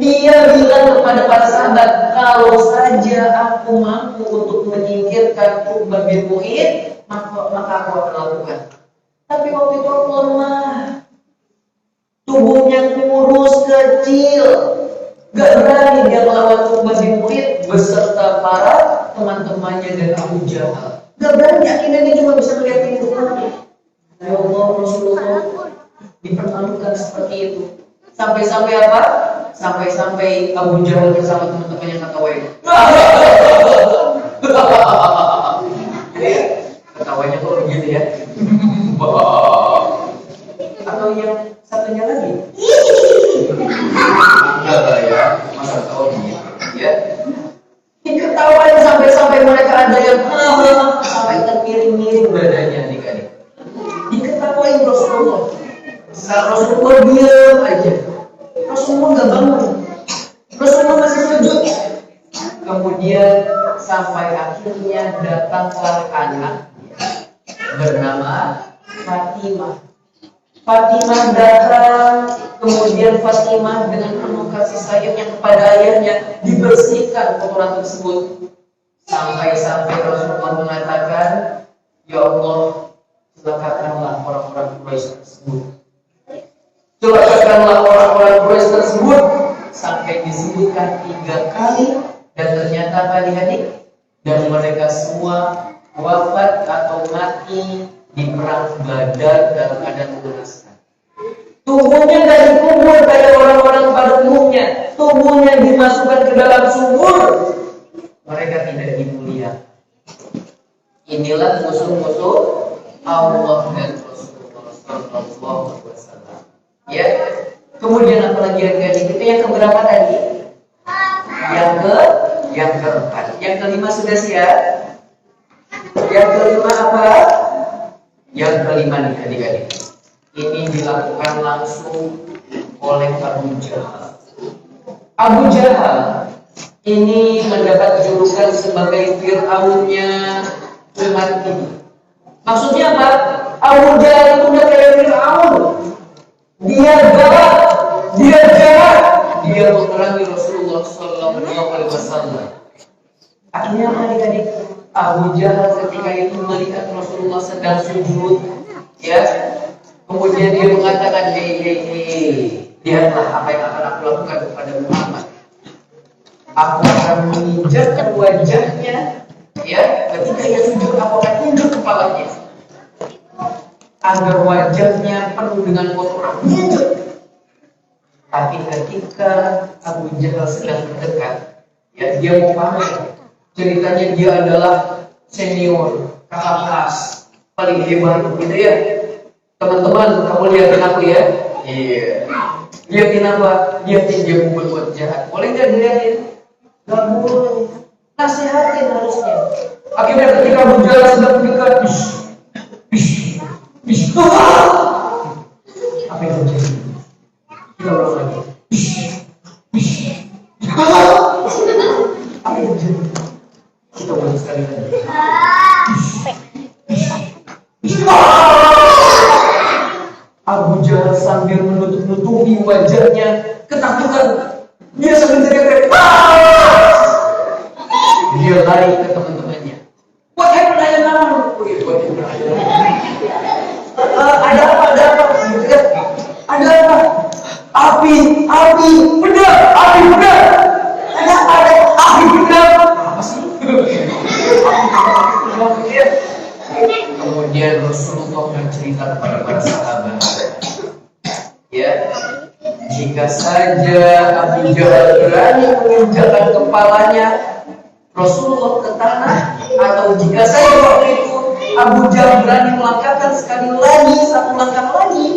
Dia bilang kepada para sahabat, kalau saja aku mampu untuk menyingkirkan Uqbah bin Mu'ayth, maka aku akan lakukan. Tapi waktu itu aku lemah. Tubuhnya kurus, kecil, gak berani dia melawan Uqbah bin Mu'ayth beserta para teman-temannya dan Abu Jahal. Gak berani, akhirnya dia cuma bisa melihat itu. Ya Allah, Rasulullah dipermalukan seperti itu. Sampai-sampai apa? Sampai-sampai Abu Jahal bersama teman-temannya ketawain. Ketawanya kok begitu ya? Atau yang satunya lagi? Enggak lah ya, masa tahu begitu ya? Diketawain sampai-sampai mereka ada yang sampai termiring-miring badannya adik-adik. Diketawain Rasulullah. Rasulullah diam aja. Rasulullah nggak bangun. Rasulullah masih sujud. Kemudian sampai akhirnya datanglah anak bernama Fatimah. Fatimah datang, kemudian Fatimah dengan penuh kasih sayangnya kepada ayahnya dibersihkan kotoran tersebut. Sampai-sampai Rasulullah mengatakan, ya Allah, celakakanlah orang-orang Quraisy tersebut. Celakakanlah orang-orang Quraisy tersebut, sampai disebutkan 3 kali, dan ternyata adik-adik, dan mereka semua wafat atau mati di perang Badar dalam keadaan mengenaskan. Tubuhnya tidak dikubur kayak orang-orang pada umumnya. Tubuhnya dimasukkan ke dalam sumur. Mereka tidak dimuliakan. Inilah musuh-musuh Allah dan Rasulullah Sallallahu Alaihi Wasallam. Ya. Kemudian apalagi adik-adik kita yang keberapa tadi? Yang keempat. Yang kelima sudah siap? Yang kelima apa? Yang kelima nih adik-adik. Ini dilakukan langsung oleh Abu Jahal. Abu Jahal ini mendapat julukan sebagai Fir'aunnya umat ini. Maksudnya apa? Abu Jahal itu udah kayak Fir'aun. Dia galak, dia jahat, dia memerangi Rasulullah Sallallahu Alaihi Wasallam. Akhirnya adik-adik, Abu Jahal ketika itu melihat Rasulullah sedang sujud, ya, kemudian dia mengatakan, hei, lihatlah apa yang akan aku lakukan kepada Muhammad. Aku akan menginjakkan wajahnya, ya, ketika ia sujud aku akan tunjuk kepalanya agar wajahnya penuh dengan kotoran. Tapi ketika Abu Jahal sedang mendekat, ya, dia mau pamer. Ceritanya dia adalah senior, kakak kelas, paling hebat, gitu ya. Teman-teman, kamu lihatin aku ya. Iya. Lihatin apa? Lihatin dia mau berbuat jahat. Boleh nggak dilihatin? Nggak boleh. Nasihatin harusnya. Akhirnya ketika Abu Jahal sedang mendekat, apa yang terjadi? Kita ulang lagi. Apa yang terjadi? Kita ulang sekali lagi. Abu Jahal sambil menutup-nutupi wajahnya ketakutan. Dia sambil teriak-teriak. Dia lari ke teman-temannya. What happened? Ada apa? Ada apa? Ada apa? Api, pedang, api, pedang. Ada apa? Api, pedang. Apa sih? Kemudian Rasulullah bercerita kepada para sahabat, ya, jika saja Abu Jahal berani menginjakkan kepalanya Rasulullah ke tanah, atau jika saja waktu itu Abu Jahal berani melangkahkan sekali lagi, satu langkah lagi,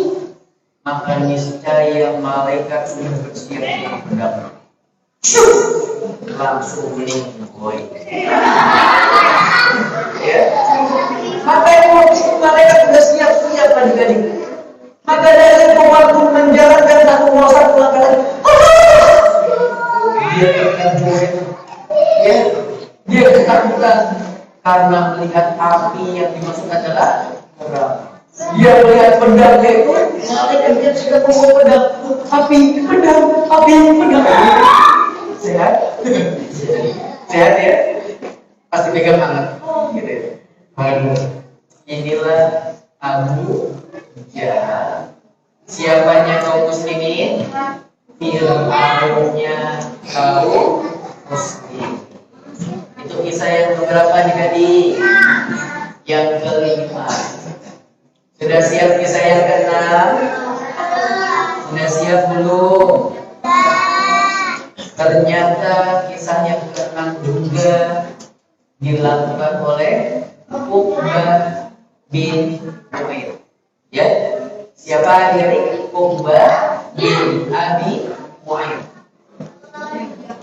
maka niscaya malaikat sudah bersiap dengan pedang. Langsung meninggoy. Ya, maka malaikat sudah siap-siap adik-adik. Maka dari waktu menjalankan satu langkah lagi, dia terkejut, ya, dia ketakutan karena melihat api yang dimaksud adalah pedang. Dia melihat pedangnya itu, malaikat dia sudah membawa pedang, api, pedang. Sehat? Sehat ya? Pasti pegang hangat, gitu ya. Aduh, inilah Abu Jahal. Siapanya kaum muslimin? Fir'aunnya kaum muslimin. Itu kisah yang keberapa adik-adik? Yang kelima. Sudah siap kisah yang keenam? Sudah siap belum? Ternyata kisah yang keenam juga dilakukan oleh Uqbah bin Umair. Ya, siapa adik-adik? Uqbah bin Abi Mu'ayyid.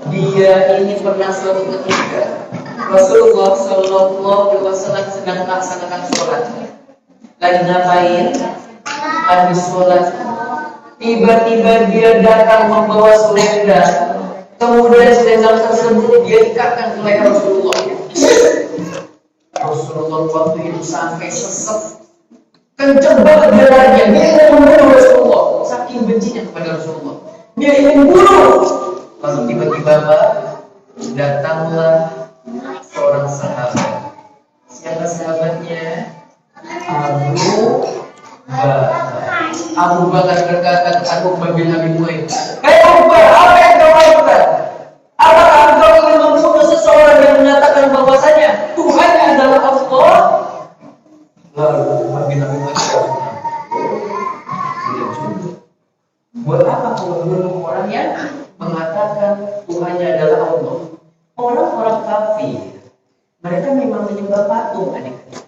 Dia ini pernah suatu ketika Rasulullah Sallallahu Alaihi Wasallam sedang melaksanakan sholat. Lagi ngapain? Lagi sholat. Tiba-tiba dia datang membawa selendang. Kemudian selendang tersebut dia ikatkan ke leher Rasulullah. Rasulullah waktu itu sampai sesek, kenceng banget dia larinya. Dia ingin membunuh Rasulullah, saking bencinya kepada Rasulullah. Dia ingin bunuh. Lalu tiba-tiba datanglah seorang sahabat. Siapa sahabatnya? Abu Bakar berkata kepada Uqbah bin Abi Mu'ayyid, "Hei Uqbah, apa yang kau lakukan? Apakah engkau ingin membunuh seseorang yang menyatakan bahwasanya Tuhannya adalah Allah?" Lalu Uqbah bin Abi Mu'ayyid, buat apa kau membunuh orang yang mengatakan Tuhannya adalah Allah? Orang-orang kafir, mereka memang menyembah patung, adik-adik.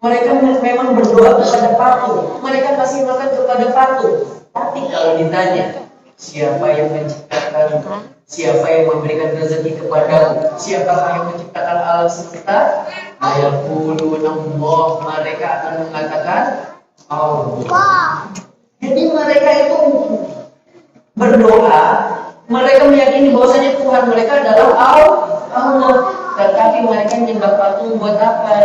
Mereka memang berdoa kepada patung, mereka kasih makan kepada patung. Tapi kalau ditanya, siapa yang menciptakan, siapa yang memberikan rezeki kepadamu, siapakah yang menciptakan alam semesta? Ayaquluna Allah, mereka akan mengatakan Allah. Jadi mereka itu berdoa Mereka meyakini bahwasanya Tuhan mereka adalah Allah. Tetapi mereka menyembah patung buat apa?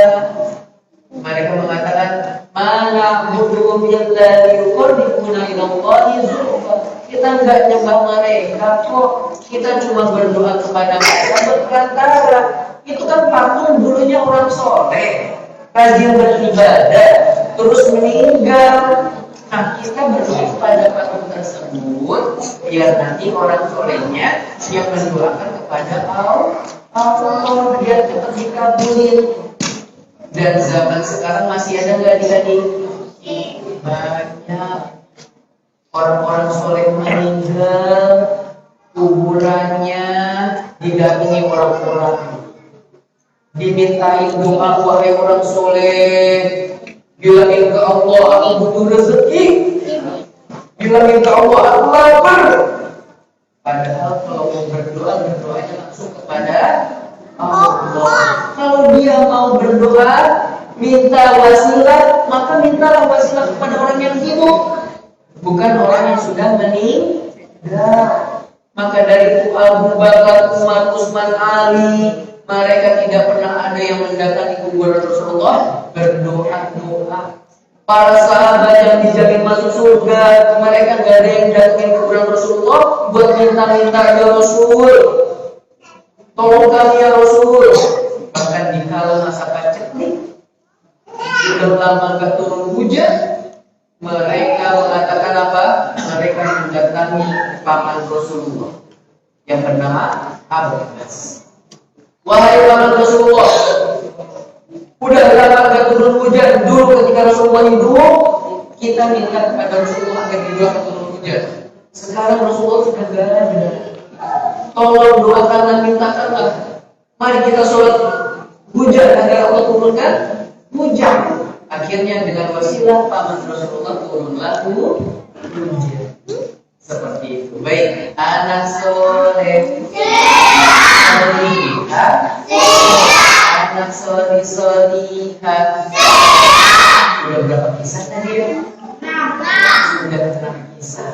Mereka mengatakan, "Mana buduhum illa liqarribuna ila Allahi zulfa." Kita enggak nyembah mereka kok. Kita cuma berdoa kepada mereka berperantara. Itu kan patung dulunya orang soleh, rajin beribadah, terus meninggal. Nah, kita berdoa kepada patung tersebut biar nanti orang solehnya yang mendoakan kepada Allah biar cepat dikabulin. Dan zaman sekarang masih ada nggak adik-adik? Banyak orang-orang soleh meninggal, kuburannya didatangi orang-orang, dimintain doa, wahai orang soleh, bilangin ke Allah aku butuh rezeki, bilangin ke Allah aku lapar. Padahal kalau mau berdoanya langsung kepada Allah. Kalau dia mau berdoa minta wasilah, maka mintalah wasilah kepada orang yang hidup, bukan orang yang sudah meninggal. Maka dari itu Abu Bakar, Umar, Utsman, Ali, mereka tidak pernah ada yang mendatangi kuburan Rasulullah berdoa. Para sahabat yang dijamin masuk surga, mereka nggak ada yang datangin kuburan Rasulullah buat minta-minta, ya Rasul, tolong kami ya Rasul. Bahkan di kala masa paceklik, sudah lama nggak turun hujan, mereka mengatakan apa? Mereka mendatangi paman Rasulullah yang bernama Abbas. Wahai paman Rasulullah, udah lama nggak turun hujan. Dulu ketika Rasulullah hidup, kita minta kepada Rasulullah agar didoakan turun hujan. Sekarang Rasulullah sudah nggak ada. Tolong doakanlah, mintakanlah. Mari kita sholat hujan agar Allah turunkan hujan. Akhirnya dengan wasilah paman Rasulullah turunlah hujan. Seperti itu. Baik, anak soleh, anak solihah. Sudah berapa kisah tadi ya? Sudah 6 kisah.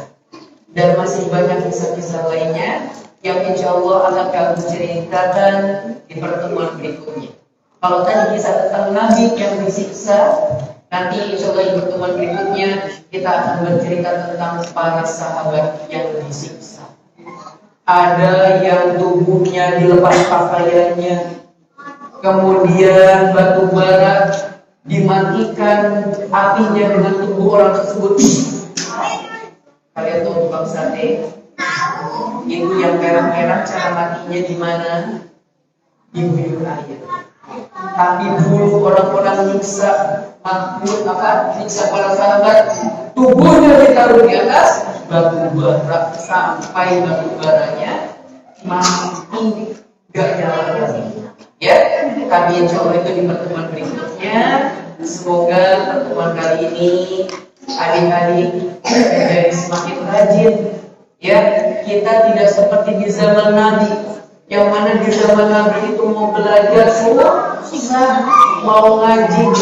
Dan masih banyak kisah-kisah lainnya yang insya Allah akan kami ceritakan di pertemuan berikutnya. Kalau tadi kisah tentang Nabi yang disiksa, nanti insya Allah di pertemuan berikutnya kita akan bercerita tentang para sahabat yang disiksa. Ada yang tubuhnya dilepas pakaiannya, kemudian batu bara dimatikan apinya dengan tubuh orang tersebut. Kalian tahu tukang sate? Itu yang merah-merah, cara matinya di mana? Diguyur air. Tapi dulu orang-orang nyiksa nyiksa para sahabat, tubuhnya ditaruh di atas batu bara sampai batu baranya mati, gak nyala lagi. Ya, tapi insya Allah itu di pertemuan berikutnya. Semoga pertemuan kali ini adik-adik menjadi semakin rajin. Ya, kita tidak seperti di zaman Nabi, yang mana di zaman Nabi itu mau belajar susah, mau ngaji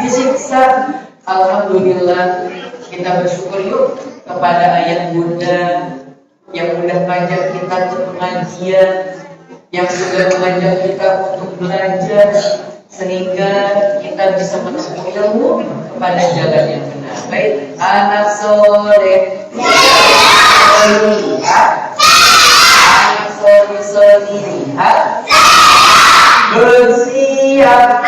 disiksa. Alhamdulillah, kita bersyukur yuk kepada ayat Bunda yang sudah mengajak kita untuk pengajian, yang sudah mengajak kita untuk belajar, sehingga kita bisa menempuh ilmu kepada jalan yang benar. Baik, anak soleh, anak solihah, bersiap.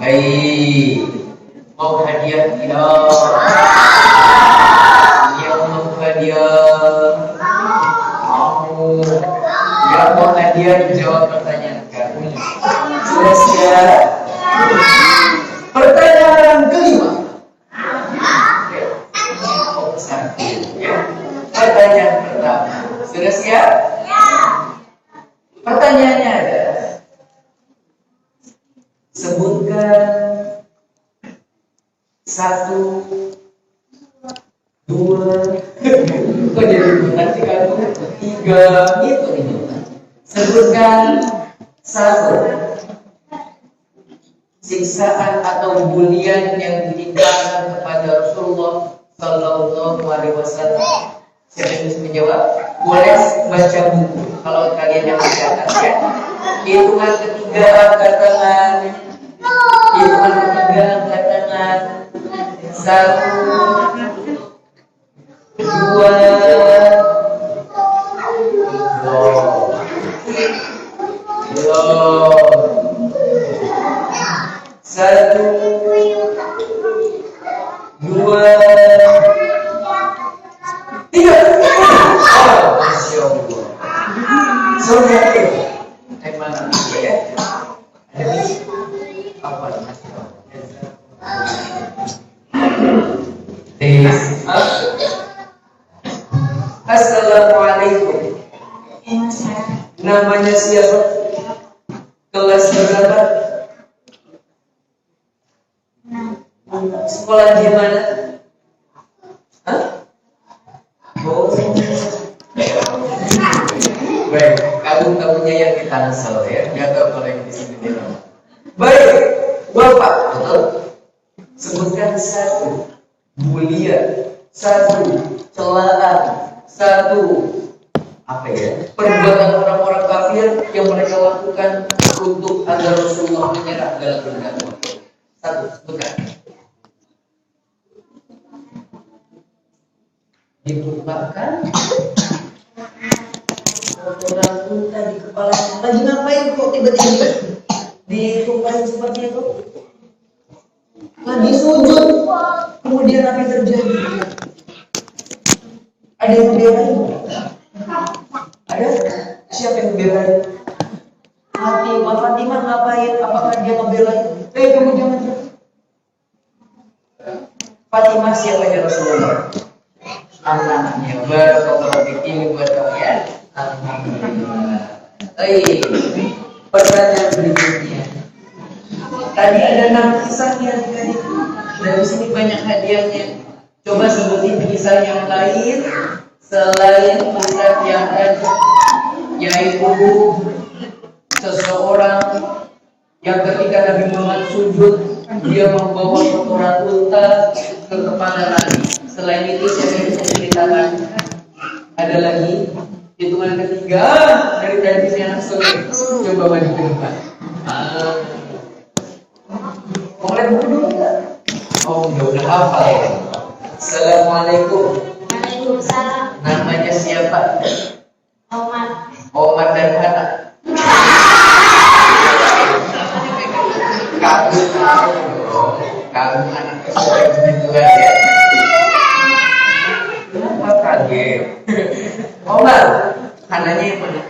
Baik, mau hadiah tidak? Yang mau hadiah? Mau? Yang mau hadiah jawab pertanyaan kami. Sudah siap? Pertanyaan kelima. Pertanyaan pertama. Sudah siap? Pertanyaannya adalah, sebutkan 1, 2, kok jadi bukan 3, itu nih. Sebutkan 1, siksaan atau bulian yang ditimpakan kepada Rasulullah Sallallahu Alaihi Wasallam? Siapa yang bisa menjawab? Boleh baca buku kalau kalian yang di atas ya. Hitungan ketiga angkat tangan. Hitungan ketiga angkat tangan. 1, 2, Satu, dua, tiga. Masya Allah. Sorry. Mana ya? Apa? Assalamualaikum. Namanya siapa? Kelas berapa? Sekolah di mana? Hah? Oh. Baik, kamu-kamunya yang di Tangsel ya, nggak tahu kalau yang di sini dia. Baik, Bapak, sebutkan 1 bulian, 1 celaan, 1 apa ya? Perbuatan orang-orang kafir yang mereka lakukan untuk agar Rasulullah menyerah dalam berdakwah. 1, sebutkan. Ditumpahkan kotoran unta di kepala. Lagi ngapain kok tiba-tiba ditumpahin seperti itu? Lagi sujud. Kemudian apa yang terjadi? Ada yang membelain? Ada? Siapa yang membelain? Fatimah ngapain? Apakah dia membelain? Kamu jangan. Fatimah siapanya Rasulullah? Anaknya. Barakallahu fiik. Ini buat kalian. Alhamdulillah. Baik. Pertanyaan berikutnya. Tadi ada 6 kisahnya tadi. Dan di sini banyak hadiahnya. Coba sebutin kisah yang lain selain kisah yang ada, yaitu seseorang yang ketika Nabi Muhammad sujud dia membawa kotoran unta ke kepala Nabi. Selain itu saya bisa ceritakan ada lagi hitungan ketiga dari tadi saya langsung coba maju ke depan. Mau lihat buku dulu nggak? Oh udah hafal ya. Assalamualaikum. Waalaikumsalam. Namanya siapa? Omar. Omar dan Hana. Kamu tahu dong. Kamu anak kesayangan juga ya. Kenapa kaget? Omar, Hananya yang mana?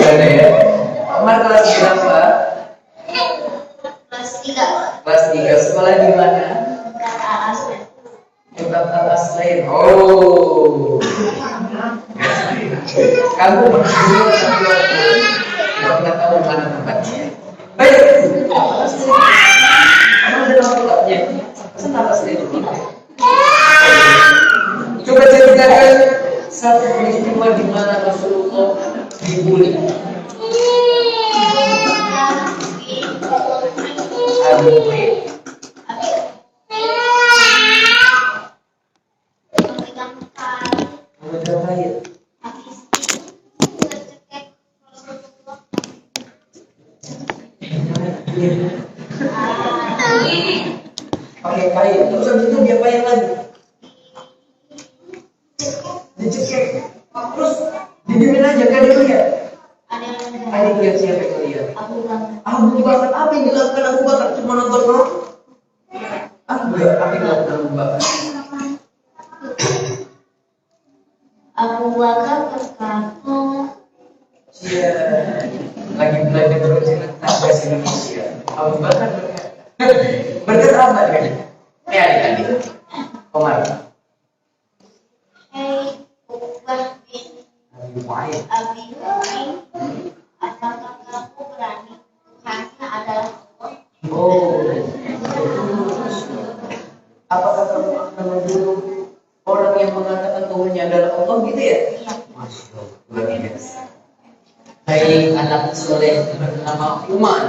Ada ya. Omar kelas berapa? Kelas 3. Kelas 3. Sekolah di mana? Jakarta Al-Aslain. Oh. Kamu pernah dulu tapi nggak pernah tahu mana tempatnya. Baik. Kamu ada tempatnya. Senang pasti itu. Coba ceritakan satu peristiwa di mana Rasulullah dibully. Pakai kain, terus habis itu dia pakai lagi. Dicekek, terus didiemin aja kan dia lihat. Adik lihat siapa yang lihat? Abu Bakar. Apa yang dilakukan Abu Bakar? Cuma nonton doang? Apa yang dilakukan Abu Bakar? Abu Bakar berkata, Iya, lagi belajar bahasa Indonesia. Abu Bakar berkata apa kan? Ini adik-adik. Omar. Hei Uqbah bin Abi Mu'ayyid. Abi Mu'ayyid, apakah kamu berani Tuhannya adalah Allah? Oh. Apakah kamu akan membunuh orang yang mengatakan Tuhannya adalah Allah gitu ya? Iya. Masya Allah, luar biasa. Hai anak soleh bernama Umar.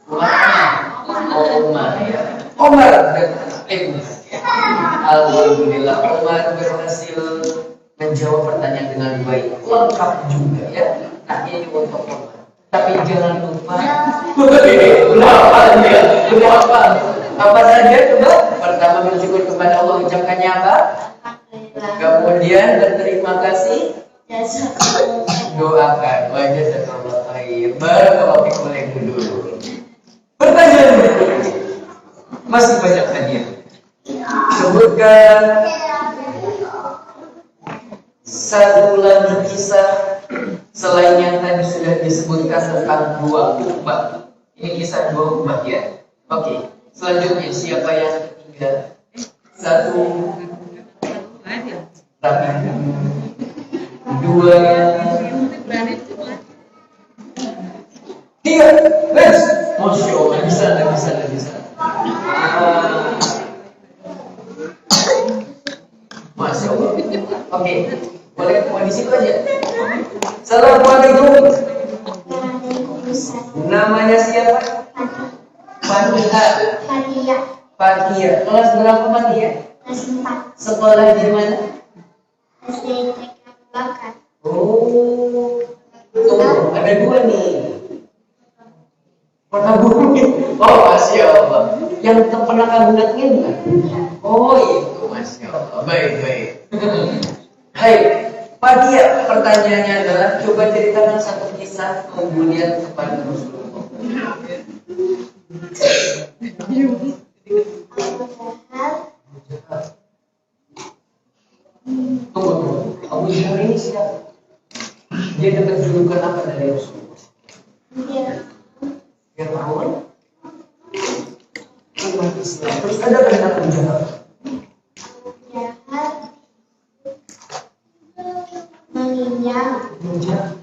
Umar Omar ya. Omar dan Alhamdulillah Omar berhasil menjawab pertanyaan dengan baik, lengkap juga ya. Nah ini untuk Omar. Tapi jangan lupa berapa apa saja coba. Pertama bersyukur kepada Allah, ucapkannya apa? Kemudian berterima kasih, doakan wajah jazakallahu khair. Barakallahu fikum dulu. Pertanyaan berikutnya masih banyak hadiah. Sebutkan satu lagi kisah selain yang tadi sudah disebutkan tentang dua ukbah. Ini kisah dua ukbah ya. Oke, selanjutnya siapa yang ketiga? Satu, tapi dua, tiga. Let's. Masya Allah, bisa. Masya Allah. Oke, boleh di situ aja. Assalamualaikum. Namanya siapa? Fatia. Kelas berapa Fatia? Kelas 4. Sekolah di mana? SD Bakat. Oh, tunggu, ada dua nih. Pernah gunung? Oh, Masya Allah. Yang pernah kamu datengin bukan? Oh, itu Masya Allah. Baik. Hai, Fatia, pertanyaannya adalah coba ceritakan satu kisah kemudian kepada Rasulullah. Tunggu. Abu Jahal ini siapa? Dia dapat julukan apa dari Rasulullah? Fir'aun. Umat Islam. Terus ada benar Abu Jahal. Menginjak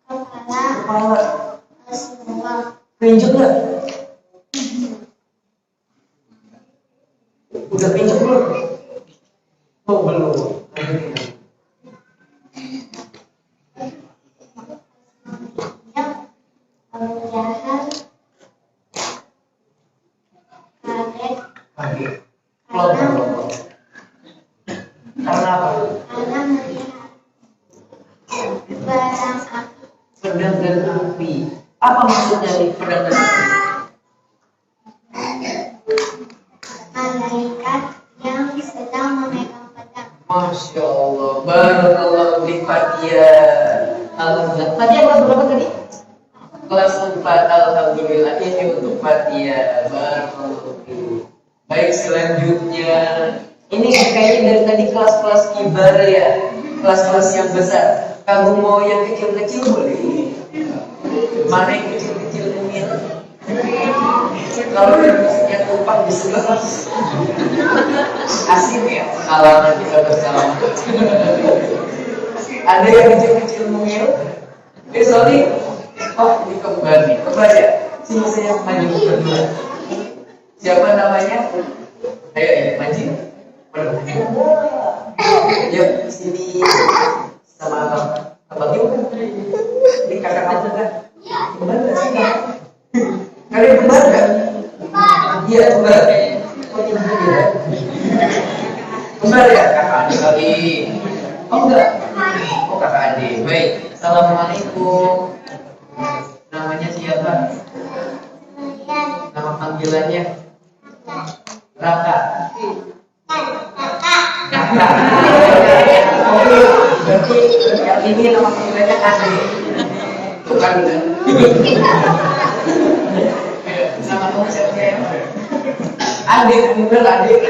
kepala. Keinjak nggak? Udah keinjak belum? Oh belum. Kaget. Kelompok. Karena apa? Pedang dan api. Apa maksudnya nih pedang dan api? Malaikat yang sedang memegang pedang. Masya Allah. Barakallahu fi Fatia. Alhamdulillah. Fatia kelas berapa tadi? Kelas 4. Alhamdulillah. Ini untuk Fatia. Barakallahu fi. Baik, selanjutnya ini kayaknya dari tadi kelas-kelas kibar ya. Kelas-kelas yang besar. Kamu mau yang kecil-kecil boleh. Mana yang kecil-kecil mungkin? Kalau yang tumpang di sebelah asik ya. Alamat kita bersama. Ada yang kecil-kecil mungkin? Sorry. Oh, ini kembar nih. Kembar ya? Sini saya maju berdua. Siapa namanya? Ayo, maju. Yuk, sini sama abang yuk. Ini kakak kamu kan? Kembar nggak sih? Kalian kembar nggak? Iya kembar. Oh tidak ya? Kembar ya kakak adik kali. Oh enggak? Oh kakak adik. Baik. Assalamualaikum. Namanya siapa? Nama panggilannya? Raka. Kakak. Oke, berarti yang ini nama panggilannya Adik. Bukan. Nama kamu siapa ya? Adik, bener adik.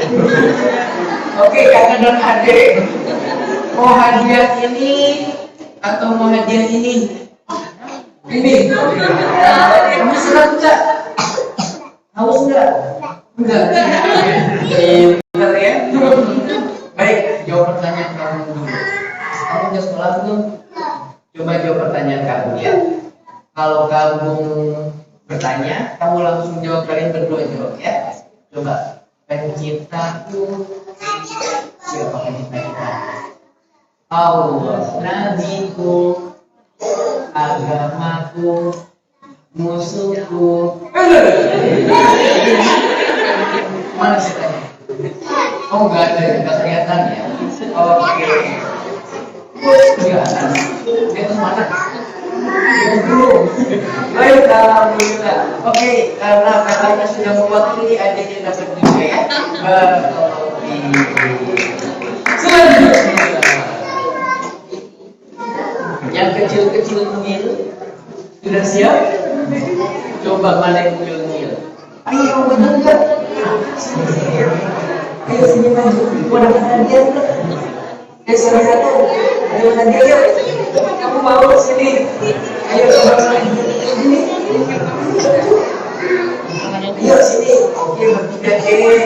Oke, kakak dan adik. Mau hadiah ini atau mau hadiah ini? Ini. Kamu senang enggak? Haus enggak? Enggak. Benar ya? Baik, jawab pertanyaan kamu dulu. Kamu udah sekolah belum? Coba jawab pertanyaan kamu ya. Kalau kamu bertanya, kamu langsung jawab, kalian berdua jawab ya. Coba. Penciptaku siapa pencipta? Allah. Nabiku, agamaku, musuhku. Mana ceritanya? Oh enggak ada, enggak kelihatan ya. Oke. Kelihatan. Itu mana? Baik, alhamdulillah. Oke, karena kakaknya sudah mewakili, adiknya dapat juga ya. Selanjutnya, yang kecil-kecil mungil sudah siap? Coba mana yang mungil-mungil? Ayo, bener nggak? Ayo sini maju. Mau dapat hadiah nggak? Ayo salah satu. Ayo hadiah yuk. Kamu mau sini? Ayo coba sini. Ayo sini. Oke, bertiga deh.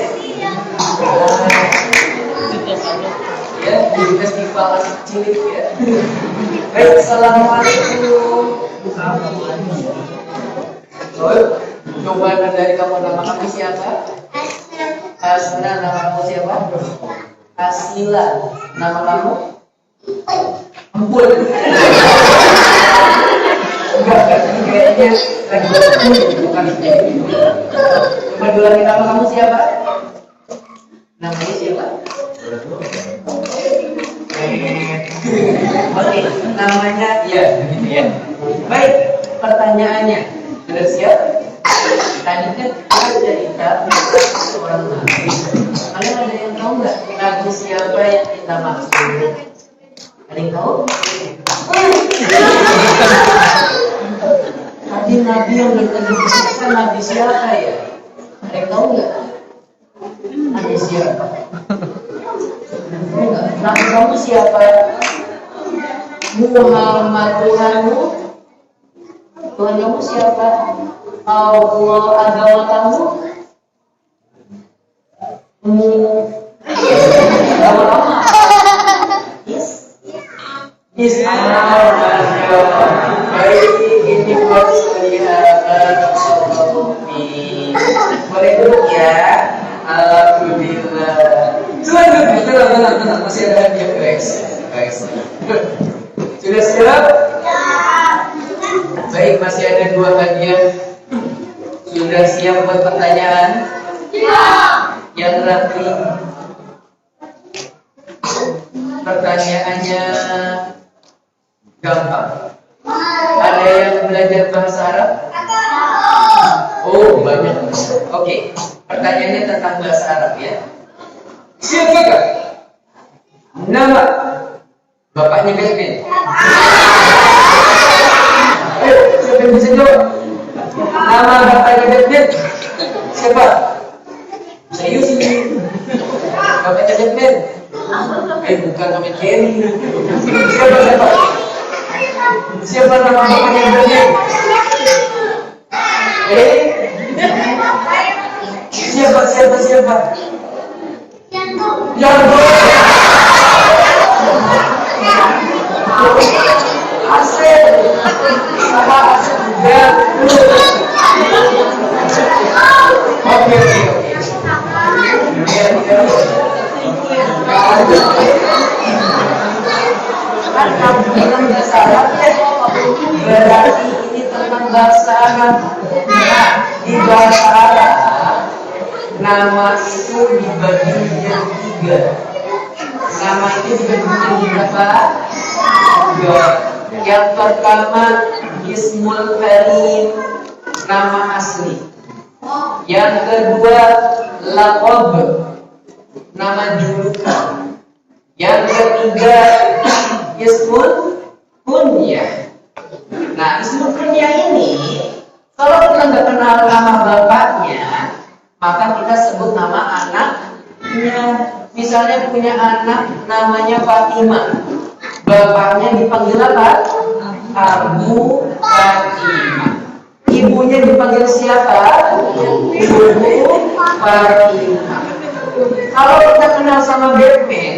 Ya, di festival cilik ya. Baik, assalamualaikum. Coba dari kamu, nama kamu siapa? Hasna, nama kamu siapa? Asila, nama kamu? Empul. Enggak, kayaknya lagi empul, bukan jadi. Coba ulangi, nama kamu siapa? Namanya siapa? Oke, namanya ya begitu ya. Baik, pertanyaannya sudah siap? Tadi kan kita cerita seorang nabi. Kalian ada yang tahu nggak nabi siapa yang kita maksud? Ada yang tahu? Tadi nabi yang dikenal nabi siapa ya? Ada yang tahu nggak? Nabi siapa? Nabi kamu siapa? Muhammad Tuhanmu? Tuhan kamu siapa? Allah agama kamu? Agama Islam. Baik, ini buat melihat boleh duduk ya. Alhamdulillah. Selanjutnya, tenang, masih ada hadiah guys. Sudah siap? Baik, masih ada 2 hadiah. Sudah siap buat pertanyaan? Yang rapi. Pertanyaannya gampang. Ada yang belajar bahasa Arab? Oh, banyak. Oke, pertanyaannya tentang bahasa Arab ya. Siapakah nama bapaknya Batman? Ayo, siapa yang bisa jawab? Nama bapaknya Batman siapa? Serius ini? Bapaknya Batman? Bukan Tom and Jerry. Siapa? Siapa nama bapaknya Batman? Siapa? Jangan Asep sama Asep juga. Oke. Kan kamu bilang bahasa Arab ya, berarti ini tentang bahasa Arab. Nah, di bahasa Arab nama itu dibagi menjadi 3. Nama itu dibagi menjadi berapa? 2. Yang pertama Ismul Karim, nama asli. Yang kedua Laqab, nama julukan. Yang ketiga Ismul Kunyah. Nah, Ismul Kunyah ini kalau kita nggak kenal nama bapaknya, maka kita sebut nama anaknya. Misalnya punya anak namanya Fatimah, bapaknya dipanggil apa? Abu Fatimah. Ibunya dipanggil siapa? Ibu Fatimah. Kalau kita kenal sama Batman,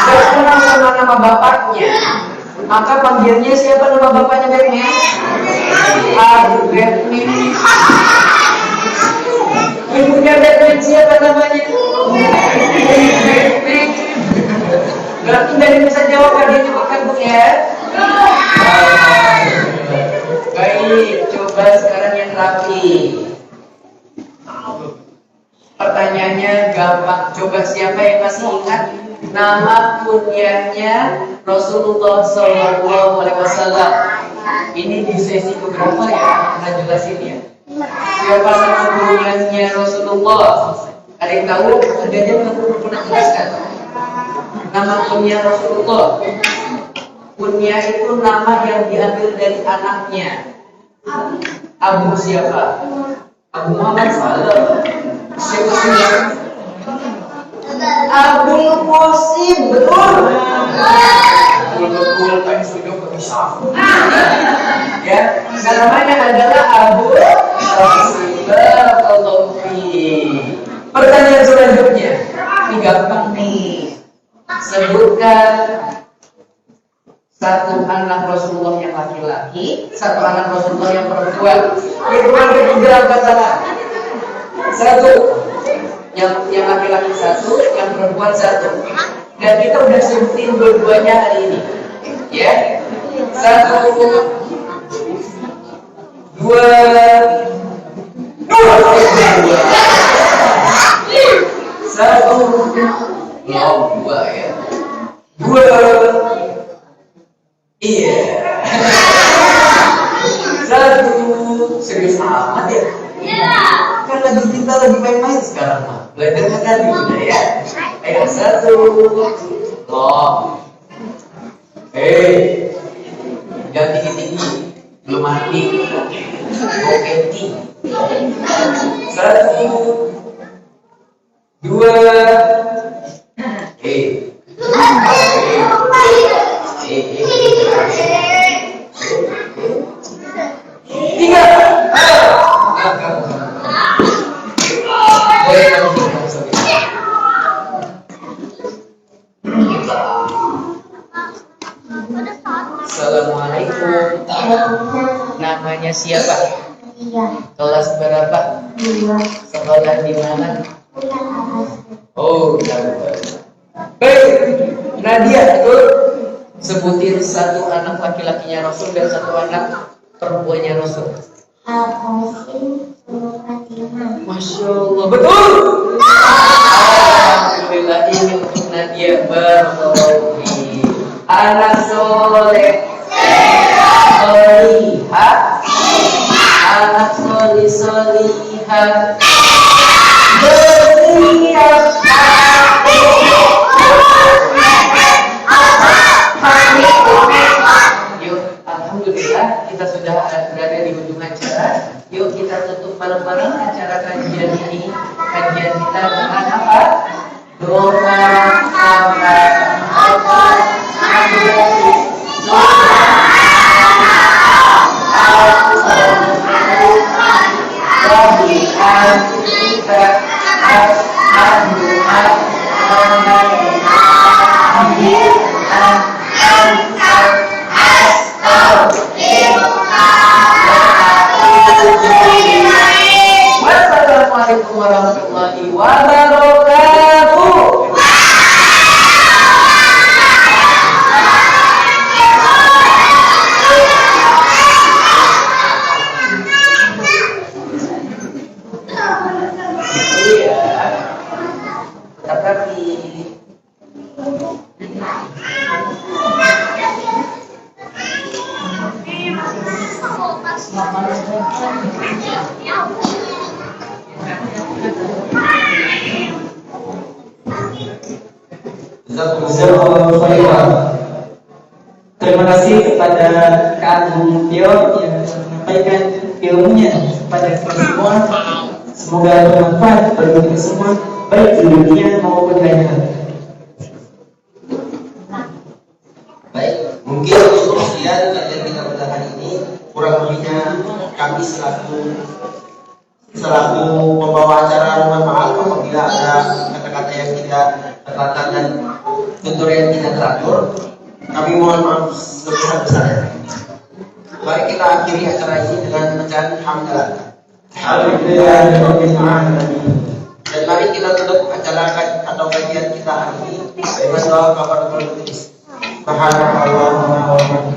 nggak kenal sama nama bapaknya, maka panggilnya siapa nama bapaknya Batman? Abu Batman. Ibunya Batman siapa namanya? Batman. Berarti dari bisa jawab hadiahnya makan Bu ya. Baik, coba Pertanyaannya gampang. Coba siapa yang masih ingat nama kunyahnya Rasulullah Sallallahu Alaihi Wasallam? Ini di sesi keberapa ya? Pernah jelasin ya. Siapa nama kunyahnya Rasulullah? Ada yang tahu? Ada yang pernah jelaskan? Nama kunyah Rasulullah. Kunyah itu nama yang diambil dari anaknya. Abu siapa? Abu Muhammad Sallallahu. Siapa sih? Abdul Qasim, betul. Betul, Pak Sujo bisa. Ya, namanya adalah Abu Qasim. Barakallahu fi. Pertanyaan selanjutnya, ini gampang nih. Sebutkan satu anak Rasulullah yang laki-laki, satu anak Rasulullah yang perempuan. Itu ada 3 angkat tangan. Satu, yang laki-laki satu, yang perempuan satu. Dan kita udah sebutin dua-duanya hari ini. Ya, 1, 2, 1, 2 ya. 2, iya. 1, serius amat ya. Kan kita lagi main-main sekarang mah. Belajar kan udah ya. Ayo 1, loh. Jangan tinggi-tinggi. Belum mati. Oke, 1, 2, Assalamualaikum. Namanya siapa? Kelas berapa? Sekolah di mana? Oh, baik. Nadia, betul. Sebutin satu anak laki-lakinya Rasul dan satu anak perempuannya Rasul. Masya Allah, betul. Alhamdulillah, ini untuk Nadia. Barakallahu fiik. Anak soleh, solihah, anak solihah, bersiap. Yuk, alhamdulillah kita sudah berada di ujung acara. Yuk kita tutup bareng-bareng acara kajian ini. Kajian kita dengan apa? Doa Wassalamualaikum warahmatullahi wabarakatuh. Terima kasih kepada Kak Agung Tio yang menyampaikan ilmunya kepada kita semua. Semoga bermanfaat bagi kita semua, baik di dunia maupun di akhirat. Baik, mungkin untuk sekian kajian kita pada hari ini, kurang lebihnya kami selaku pembawa acara mohon maaf apabila ada kata-kata yang tidak tertata dan tutur yang tidak teratur. Kami mohon maaf sebesar-besarnya. Mari kita akhiri acara ini dengan bacaan hamdalah. Dan mari kita tutup acara atau kajian kita hari ini dengan doa kafaratul majlis. Subhanallah wa bihamdihi.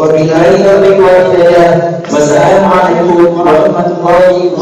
Wabillahi taufiq wal hidayah. Wassalamualaikum warahmatullahi